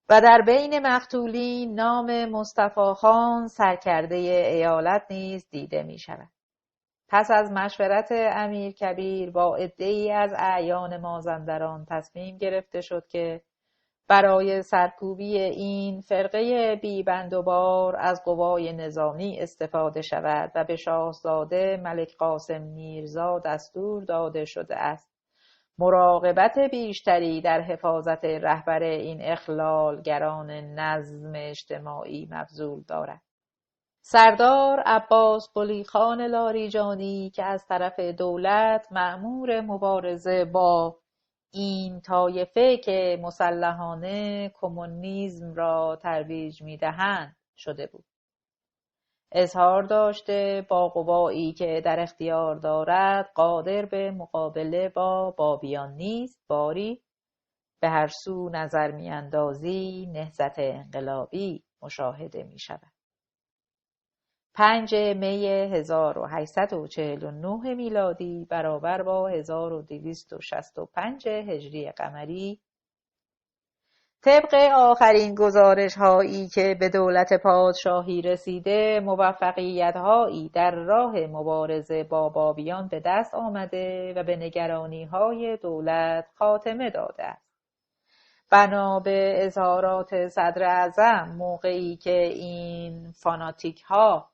A: و در بین مقتولین نام مصطفی خان سرکرده ایالت نیز دیده می شود. پس از مشورت امیرکبیر با عده‌ای از اعیان مازندران تصمیم گرفته شد که برای سرکوبی این فرقه بی‌بندوبار از قوای نظامی استفاده شود و به شاهزاده ملک قاسم میرزا دستور داده شده است مراقبت بیشتری در حفاظت رهبر این اخلالگران نظم اجتماعی مبذول دارد. سردار عباس قلی خان لاریجانی که از طرف دولت مأمور مبارزه با این طایفه که مسلحانه کمونیسم را ترویج می‌دهند شده بود. اظهار داشته با قوایی که در اختیار دارد قادر به مقابله با بابیان نیست، باری به هر سو نظر می‌اندازی نهضت انقلابی مشاهده می‌شود. 5 می 1849 میلادی برابر با 1265 هجری قمری طبق آخرین گزارش‌هایی که به دولت پادشاهی رسیده موفقیت‌هایی در راه مبارزه با بابیان به دست آمده و به نگرانی‌های دولت خاتمه داده است. بنا به اظهارات صدر اعظم موقعی که این فاناتیک‌ها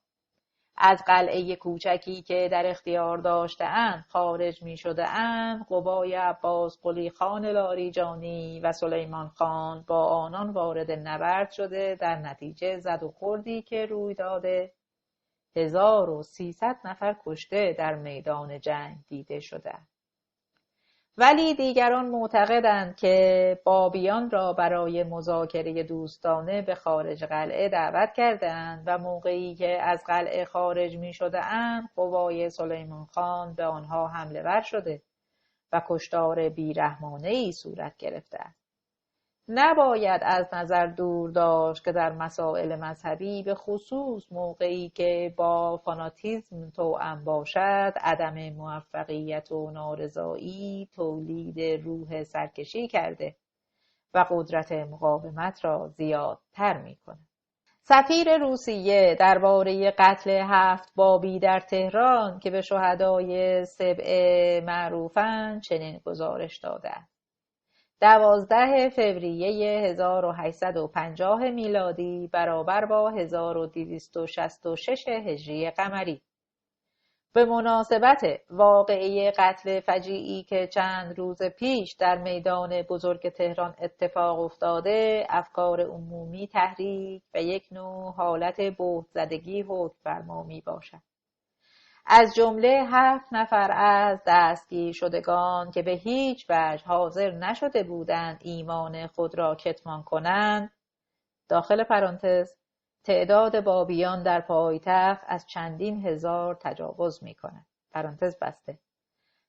A: از قلعه کوچکی که در اختیار داشته‌اند خارج می‌شده‌اند، قوای عباس قلی خان لاریجانی و سلیمان خان با آنان وارد نبرد شده، در نتیجه زد و خوردی که روی داده 1300 نفر کشته در میدان جنگ دیده شده. ولی دیگران معتقدند که بابیان را برای مذاکره دوستانه به خارج قلعه دعوت کردند و موقعی که از قلعه خارج می شده‌اند قوای سلیمان خان به آنها حمله ور شده و کشتار بیرحمانه‌ای صورت گرفته است. نباید از نظر دور داشت که در مسائل مذهبی به خصوص موقعی که با فاناتیزم توأم باشد عدم موفقیت و نارضایی تولید روح سرکشی کرده و قدرت مقاومت را زیادتر می‌کند. سفیر روسیه درباره قتل 7 بابی در تهران که به شهدای سبع معروفند چنین گزارش داده است: 12 فوریه 1850 میلادی برابر با 1266 هجری قمری به مناسبت واقعه قتل فجیعی که چند روز پیش در میدان بزرگ تهران اتفاق افتاده، افکار عمومی تحریک و یک نوع حالت بهت‌زدگی حکم فرما می باشد. از جمله 7 نفر از دستگیر شدگان که به هیچ وجه حاضر نشده بودند ایمان خود را کتمان کنند، داخل پرانتز تعداد بابیان در پایتخت از چندین هزار تجاوز می کند. پرانتز بسته.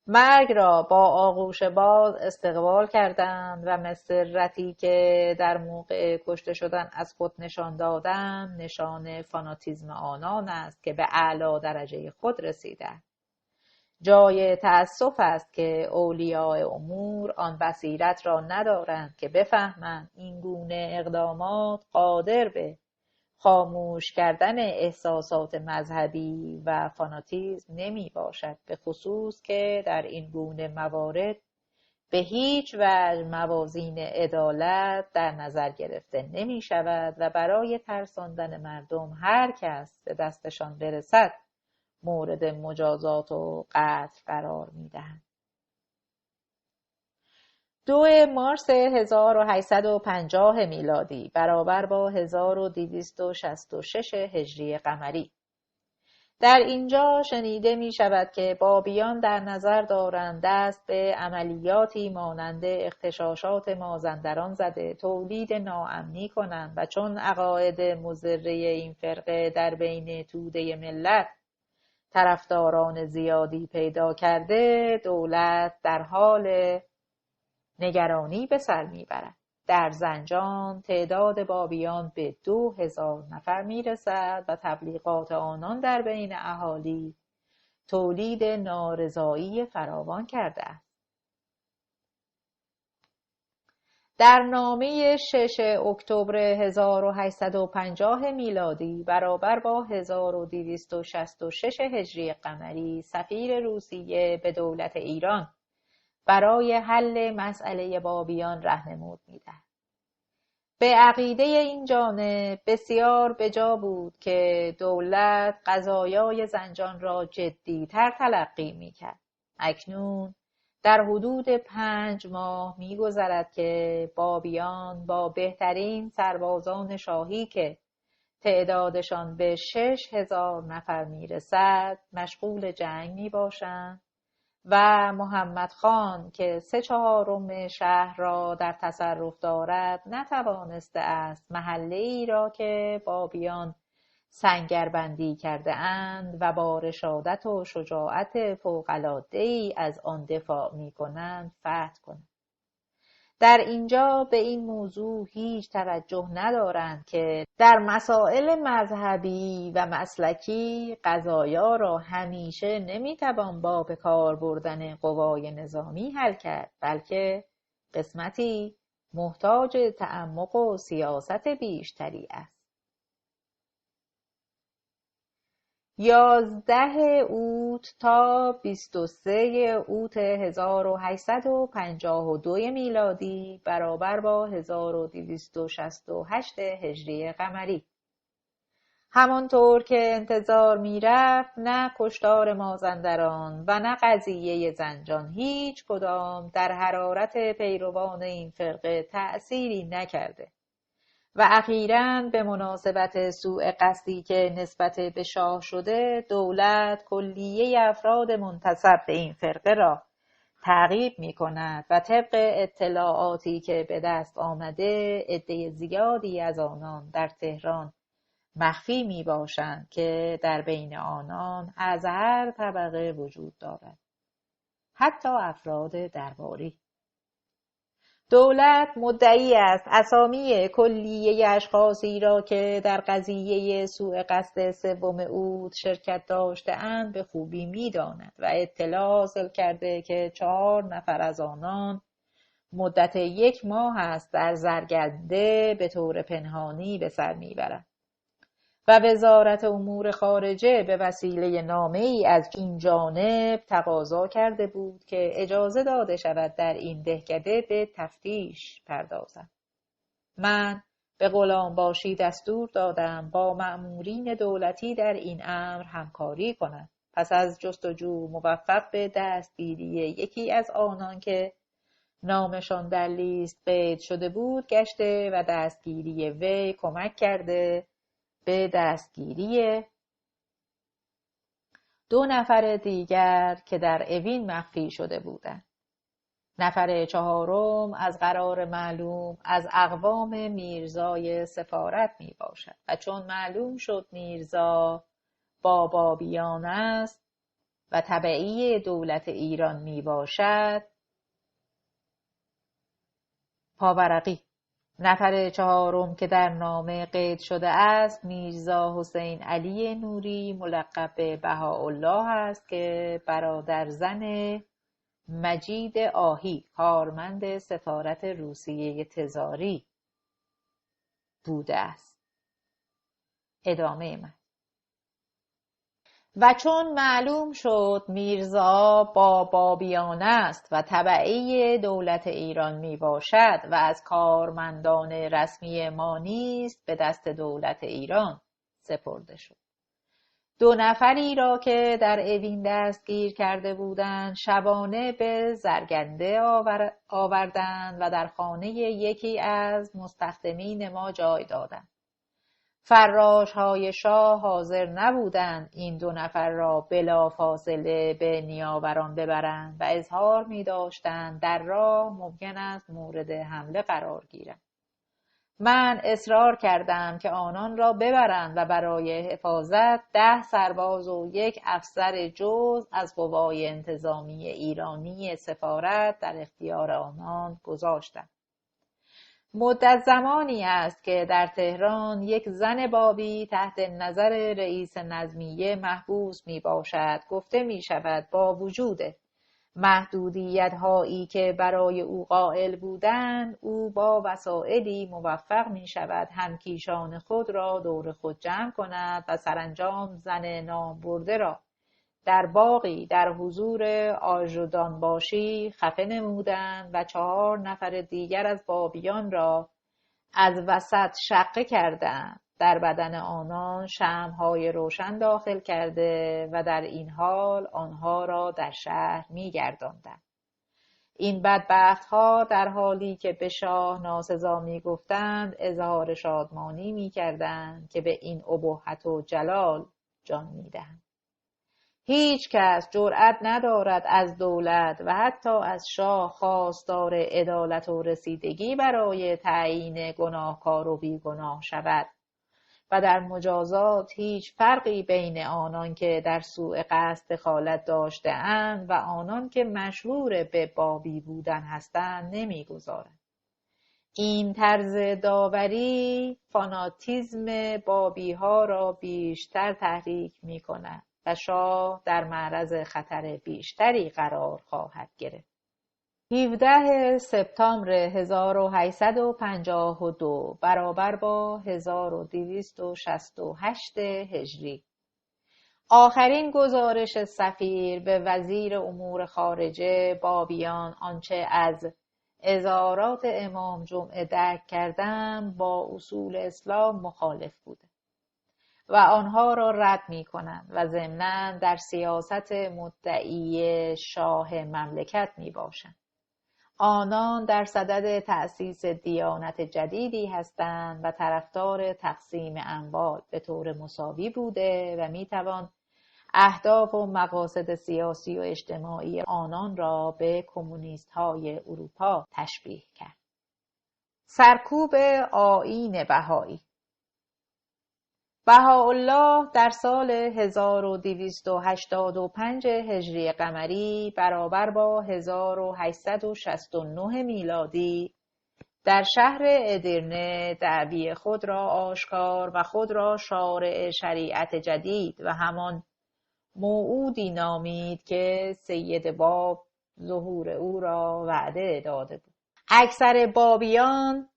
A: مرگ را با آغوش باز استقبال کردند و مسرتی که در موقع کشته شدن از خود نشان دادند نشان فاناتیزم آنان است که به اعلی درجه خود رسیدند. جای تأسف است که اولیاء امور آن بصیرت را ندارند که بفهمند این گونه اقدامات قادر به خاموش کردن احساسات مذهبی و فاناتیزم نمی باشد، به خصوص که در این گونه موارد به هیچ وجه موازین عدالت در نظر گرفته نمی شود و برای ترساندن مردم هر کس به دستشان برسد مورد مجازات و قتل قرار می دهند. 2 مارس 1850 میلادی برابر با 1266 هجری قمری در اینجا شنیده می شود که بابیان در نظر دارند دست به عملیاتی مانند اغتشاشات مازندران زده تولید ناامنی کنند و چون عقاید مضره این فرقه در بین توده ملت طرفداران زیادی پیدا کرده، دولت در حال نگرانی به سر میبرد. در زنجان تعداد بابیان به 2000 نفر میرسد و تبلیغات آنان در بین اهالی تولید نارضایی فراوان کرده است. در نامه 6 اکتبر 1850 میلادی برابر با 1266 هجری قمری سفیر روسیه به دولت ایران برای حل مسئله بابیان راهنمود می‌دهد. به عقیده این جانب بسیار بجا بود که دولت قضایای زنجان را جدی‌تر تلقی می‌کرد. اکنون در حدود 5 ماه می‌گذرد که بابیان با بهترین سربازان شاهی که تعدادشان به 6,000 نفر می‌رسد مشغول جنگ می‌باشند و محمد خان که 3/4 شهر را در تصرف دارد نتوانسته است محله‌ای را که بابیان سنگربندی کرده اند و با رشادت و شجاعت فوق‌العاده‌ای از آن دفاع می‌کنند فتح کند. در اینجا به این موضوع هیچ توجه ندارند که در مسائل مذهبی و مسلکی قضایا را همیشه نمیتوان با به کار بردن قوای نظامی حل کرد، بلکه قسمتی محتاج تعمق و سیاست بیشتری است. 11 اوت تا 23 اوت 1852 میلادی برابر با 1268 هجری قمری. همانطور که انتظار می‌رفت نه کشتار مازندران و نه قضیه زنجان هیچ کدام در حرارت پیروان این فرقه تأثیری نکرده و اخیراً به مناسبت سوء قصدی که نسبت به شاه شده دولت کلیه افراد منتسب به این فرقه را تعقیب می کند و طبق اطلاعاتی که به دست آمده عده زیادی از آنان در تهران مخفی می باشند که در بین آنان از هر طبقه وجود دارد، حتی افراد درباری. دولت مدعی است اسامی کلیه اشخاصی را که در قضیه سوء قصد 3 اوت شرکت داشته‌اند به خوبی می‌داند و اطلاع حاصل کرده که 4 نفر از آنان مدت 1 ماه است در زرگنده به طور پنهانی به سر می‌برند و وزارت امور خارجه به وسیله نامه‌ای از این جانب تقاضا کرده بود که اجازه داده شود در این دهکده به تفتیش پردازند. من به غلامباشی دستور دادم با مأمورین دولتی در این امر همکاری کنند. پس از جستجو موفق به دستگیری یکی از آنان که نامشان در لیست قید شده بود گشته و دستگیری وی کمک کرده به دستگیری 2 نفر دیگر که در اوین مخفی شده بودند. نفر 4م از قرار معلوم از اقوام میرزای سفارت می باشد و چون معلوم شد میرزا با بابیان است و تبعی دولت ایران می باشد، پاورقی. نفر 4م که در نامه قید شده است میرزا حسین علی نوری ملقب به بهاءالله است که برادر زن مجید آهی کارمند سفارت روسیه تزاری بوده است. ادامه من. و چون معلوم شد میرزا با بابیان است و تبعی دولت ایران می باشد و از کارمندان رسمی ما نیست به دست دولت ایران سپرده شد. 2 نفری را که در اوین دستگیر کرده بودند شبانه به زرگنده آوردند و در خانه یکی از مستخدمین ما جای دادند. فراش‌های شاه حاضر نبودند این 2 نفر را بلا فاصله به نیاوران ببرند و اظهار می داشتند در راه ممکن است مورد حمله قرار گیرند. من اصرار کردم که آنان را ببرند و برای حفاظت 10 سرباز و 1 افسر جز از قوای انتظامی ایرانی سفارت در اختیار آنان گذاشتم. مدت زمانی است که در تهران یک زن بابی تحت نظر رئیس نظمیه محبوس می باشد. گفته می شود با وجود محدودیت هایی که برای او قائل بودند او با وسائلی موفق می شود همکیشان خود را دور خود جمع کند و سرانجام زن نامبرده را در باغی در حضور آژدانباشی خفه نمودند و 4 نفر دیگر از بابیان را از وسط شقه کردند. در بدن آنان شمع‌های روشن داخل کرده و در این حال آنها را در شهر می‌گرداندند. این بدبخت‌ها در حالی که به شاه ناسزا می‌گفتند اظهار شادمانی می‌کردند که به این ابهت و جلال جان می‌دهند. هیچ کس جرأت ندارد از دولت و حتی از شاه خواستار عدالت و رسیدگی برای تعیین گناهکار و بیگناه شود و در مجازات هیچ فرقی بین آنان که در سوء قصد دخالت داشته‌اند و آنان که مشهور به بابی بودن هستند نمی‌گذارد. این طرز داوری فاناتیزم بابی‌ها را بیشتر تحریک می‌کند و شاه در معرض خطر بیشتری قرار خواهد گرفت. 17 سپتامبر 1852 برابر با 1268 هجری. آخرین گزارش سفیر به وزیر امور خارجه بابیان آنچه از اظهارات امام جمعه درک کردند با اصول اسلام مخالف بوده و آنها را رد می کنند و ضمناً در سیاست مدعی شاه مملکت می باشند. آنان در صدد تأسیس دیانت جدیدی هستند و طرفدار تقسیم اموال به طور مساوی بوده و می توان اهداف و مقاصد سیاسی و اجتماعی آنان را به کمونیست های اروپا تشبیه کرد. سرکوب آیین بهایی. بهاءالله در سال 1285 هجری قمری برابر با 1869 میلادی در شهر ادرنه دعوی خود را آشکار و خود را شارع شریعت جدید و همان موعودی نامید که سید باب ظهور او را وعده داده بود. اکثر بابیان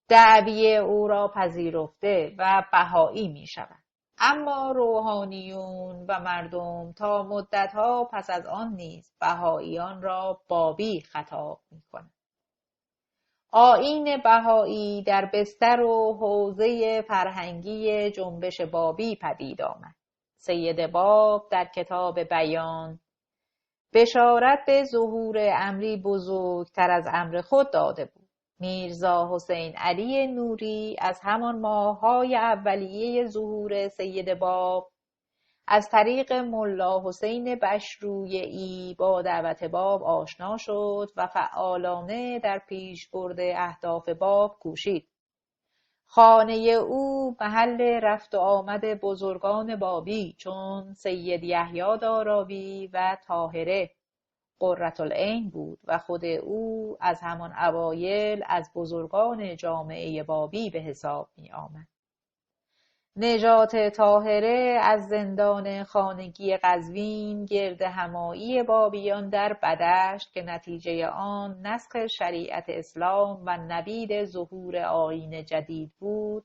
A: دعوی او را پذیرفته و بهایی می شود. اما روحانیون و مردم تا مدتها پس از آن نیز بهاییان را بابی خطاب می کنند. آیین بهایی در بستر و حوزه فرهنگی جنبش بابی پدید آمد. سید باب در کتاب بیان بشارت به ظهور امری بزرگتر از امر خود داده بود. میرزا حسین علی نوری از همان ماه‌های اولیه ظهور سید باب از طریق ملا حسین بشرویعی با دعوت باب آشنا شد و فعالانه در پیشبرد اهداف باب کوشید. خانه او محل رفت و آمد بزرگان بابی چون سید یحیی داراوی و طاهره قرةالعین بود و خود او از همان اوایل از بزرگان جامعه بابی به حساب می آمد. نجات طاهره از زندان خانگی قزوین گرد همایی بابیان در بدشت که نتیجه آن نسخ شریعت اسلام و نبید ظهور آیین جدید بود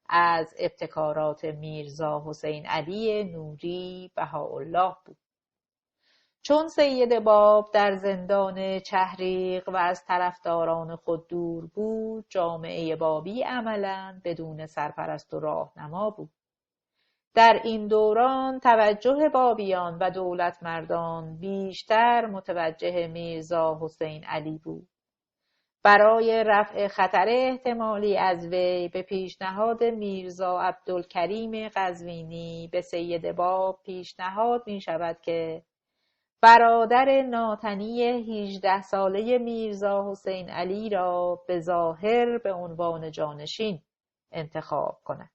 A: از ابتکارات میرزا حسین علی نوری بهاءالله بود. چون سید باب در زندان چهریق و از طرفداران خود دور بود، جامعه بابی عملاً بدون سرپرست و راهنما بود. در این دوران توجه بابیان و دولت مردان بیشتر متوجه میرزا حسین علی بود. برای رفع خطر احتمالی از وی به پیشنهاد میرزا عبدالکریم قزوینی به سید باب پیشنهاد می شود که برادر ناتنی 18 ساله میرزا حسین علی را به ظاهر به عنوان جانشین انتخاب کند.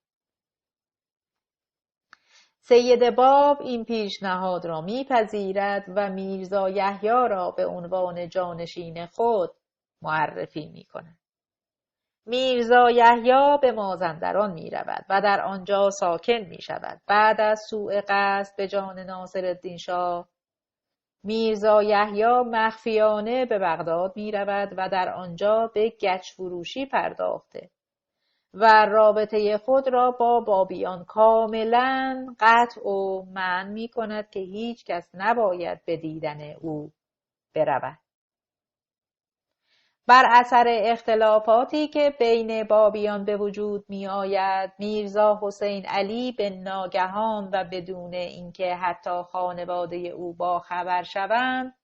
A: سید باب این پیشنهاد را میپذیرد و میرزا یحیی را به عنوان جانشین خود معرفی میکند. میرزا یحیی به مازندران میرود و در آنجا ساکن میشود. بعد از سوء قصد به جان ناصرالدین شاه، میرزا یحیی مخفیانه به بغداد می رود و در آنجا به گچ فروشی پرداخته و رابطه خود را با بابیان کاملا قطع و منع می کند که هیچ کس نباید به دیدن او برود. بر اثر اختلافاتی که بین بابیان به وجود می آید، میرزا حسین علی به ناگهان و بدون اینکه حتی خانواده او با خبر شوند،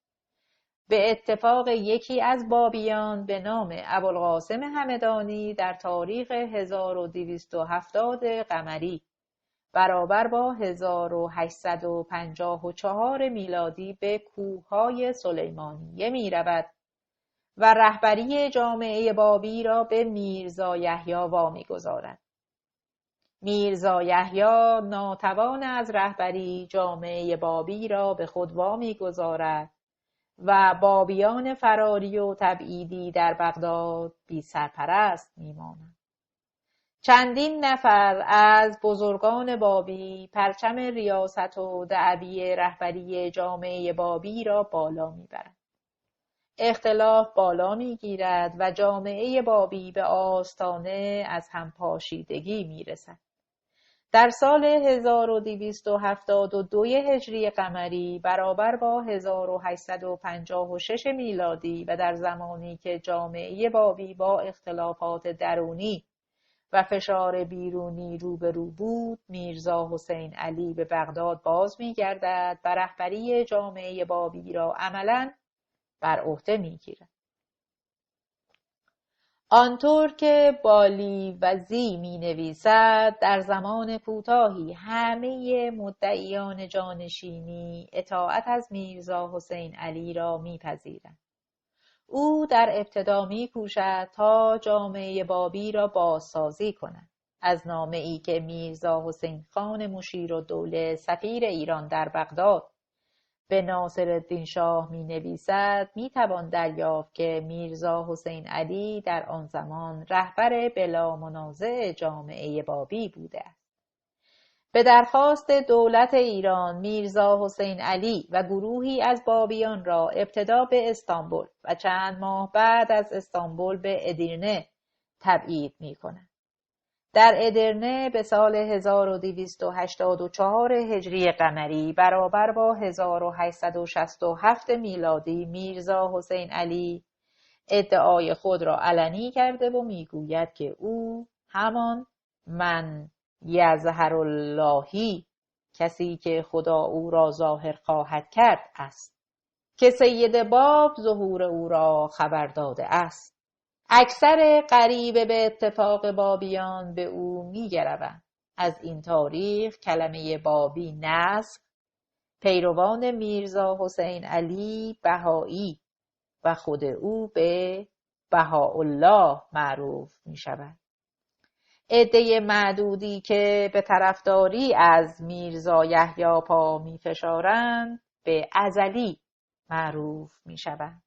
A: به اتفاق یکی از بابیان به نام ابوالقاسم همدانی در تاریخ 1270 قمری برابر با 1854 میلادی به کوههای سلیمانیه می رود و رهبری جامعه بابی را به میرزا یحیی وامی گذارد. میرزا یحیی ناتوان از رهبری جامعه بابی را به خود وامی گذارد و بابیان فراری و تبعیدی در بغداد بی سرپرست میمانند. چندین نفر از بزرگان بابی پرچم ریاست و دعوی رهبری جامعه بابی را بالا میبرند. اختلاف بالا میگیرد و جامعه بابی به آستانه از هم پاشیدگی میرسد. در سال 1272 هجری قمری برابر با 1856 میلادی و در زمانی که جامعه بابی با اختلافات درونی و فشار بیرونی روبرو بود، میرزا حسین علی به بغداد باز می‌گردد و رهبری جامعه بابی را عملاً بر عهده می‌گیرد. آنطور که بالیوزی می‌نویسد، در زمان کوتاهی همه مدعیان جانشینی اطاعت از میرزا حسین علی را می‌پذیرند. او در ابتدا می‌کوشد تا جامعه بابی را بازسازی کند. از نامه‌ای که میرزا حسین خان مشیرالدوله سفیر ایران در بغداد به ناصرالدین شاه می‌نویسد می‌توان دریافت که میرزا حسین علی در آن زمان رهبر بلا منازع جامعه بابی بوده است. به درخواست دولت ایران، میرزا حسین علی و گروهی از بابیان را ابتدا به استانبول و چند ماه بعد از استانبول به ادیرنه تبعید می‌کند. در ادرنه به سال 1284 هجری قمری برابر با 1867 میلادی میرزا حسین علی ادعای خود را علنی کرده و میگوید که او همان من یظهر اللهی، کسی که خدا او را ظاهر خواهد کرد است، که سید باب ظهور او را خبر داده است. اکثر قریب به اتفاق بابیان به او می‌گروند. از این تاریخ کلمه بابی نسخ، پیروان میرزا حسین علی بهایی و خود او به بهاءالله معروف می‌شود. عده معدودی که به طرفداری از میرزا یحیی پا می‌فشارند به ازلی معروف می‌شوند.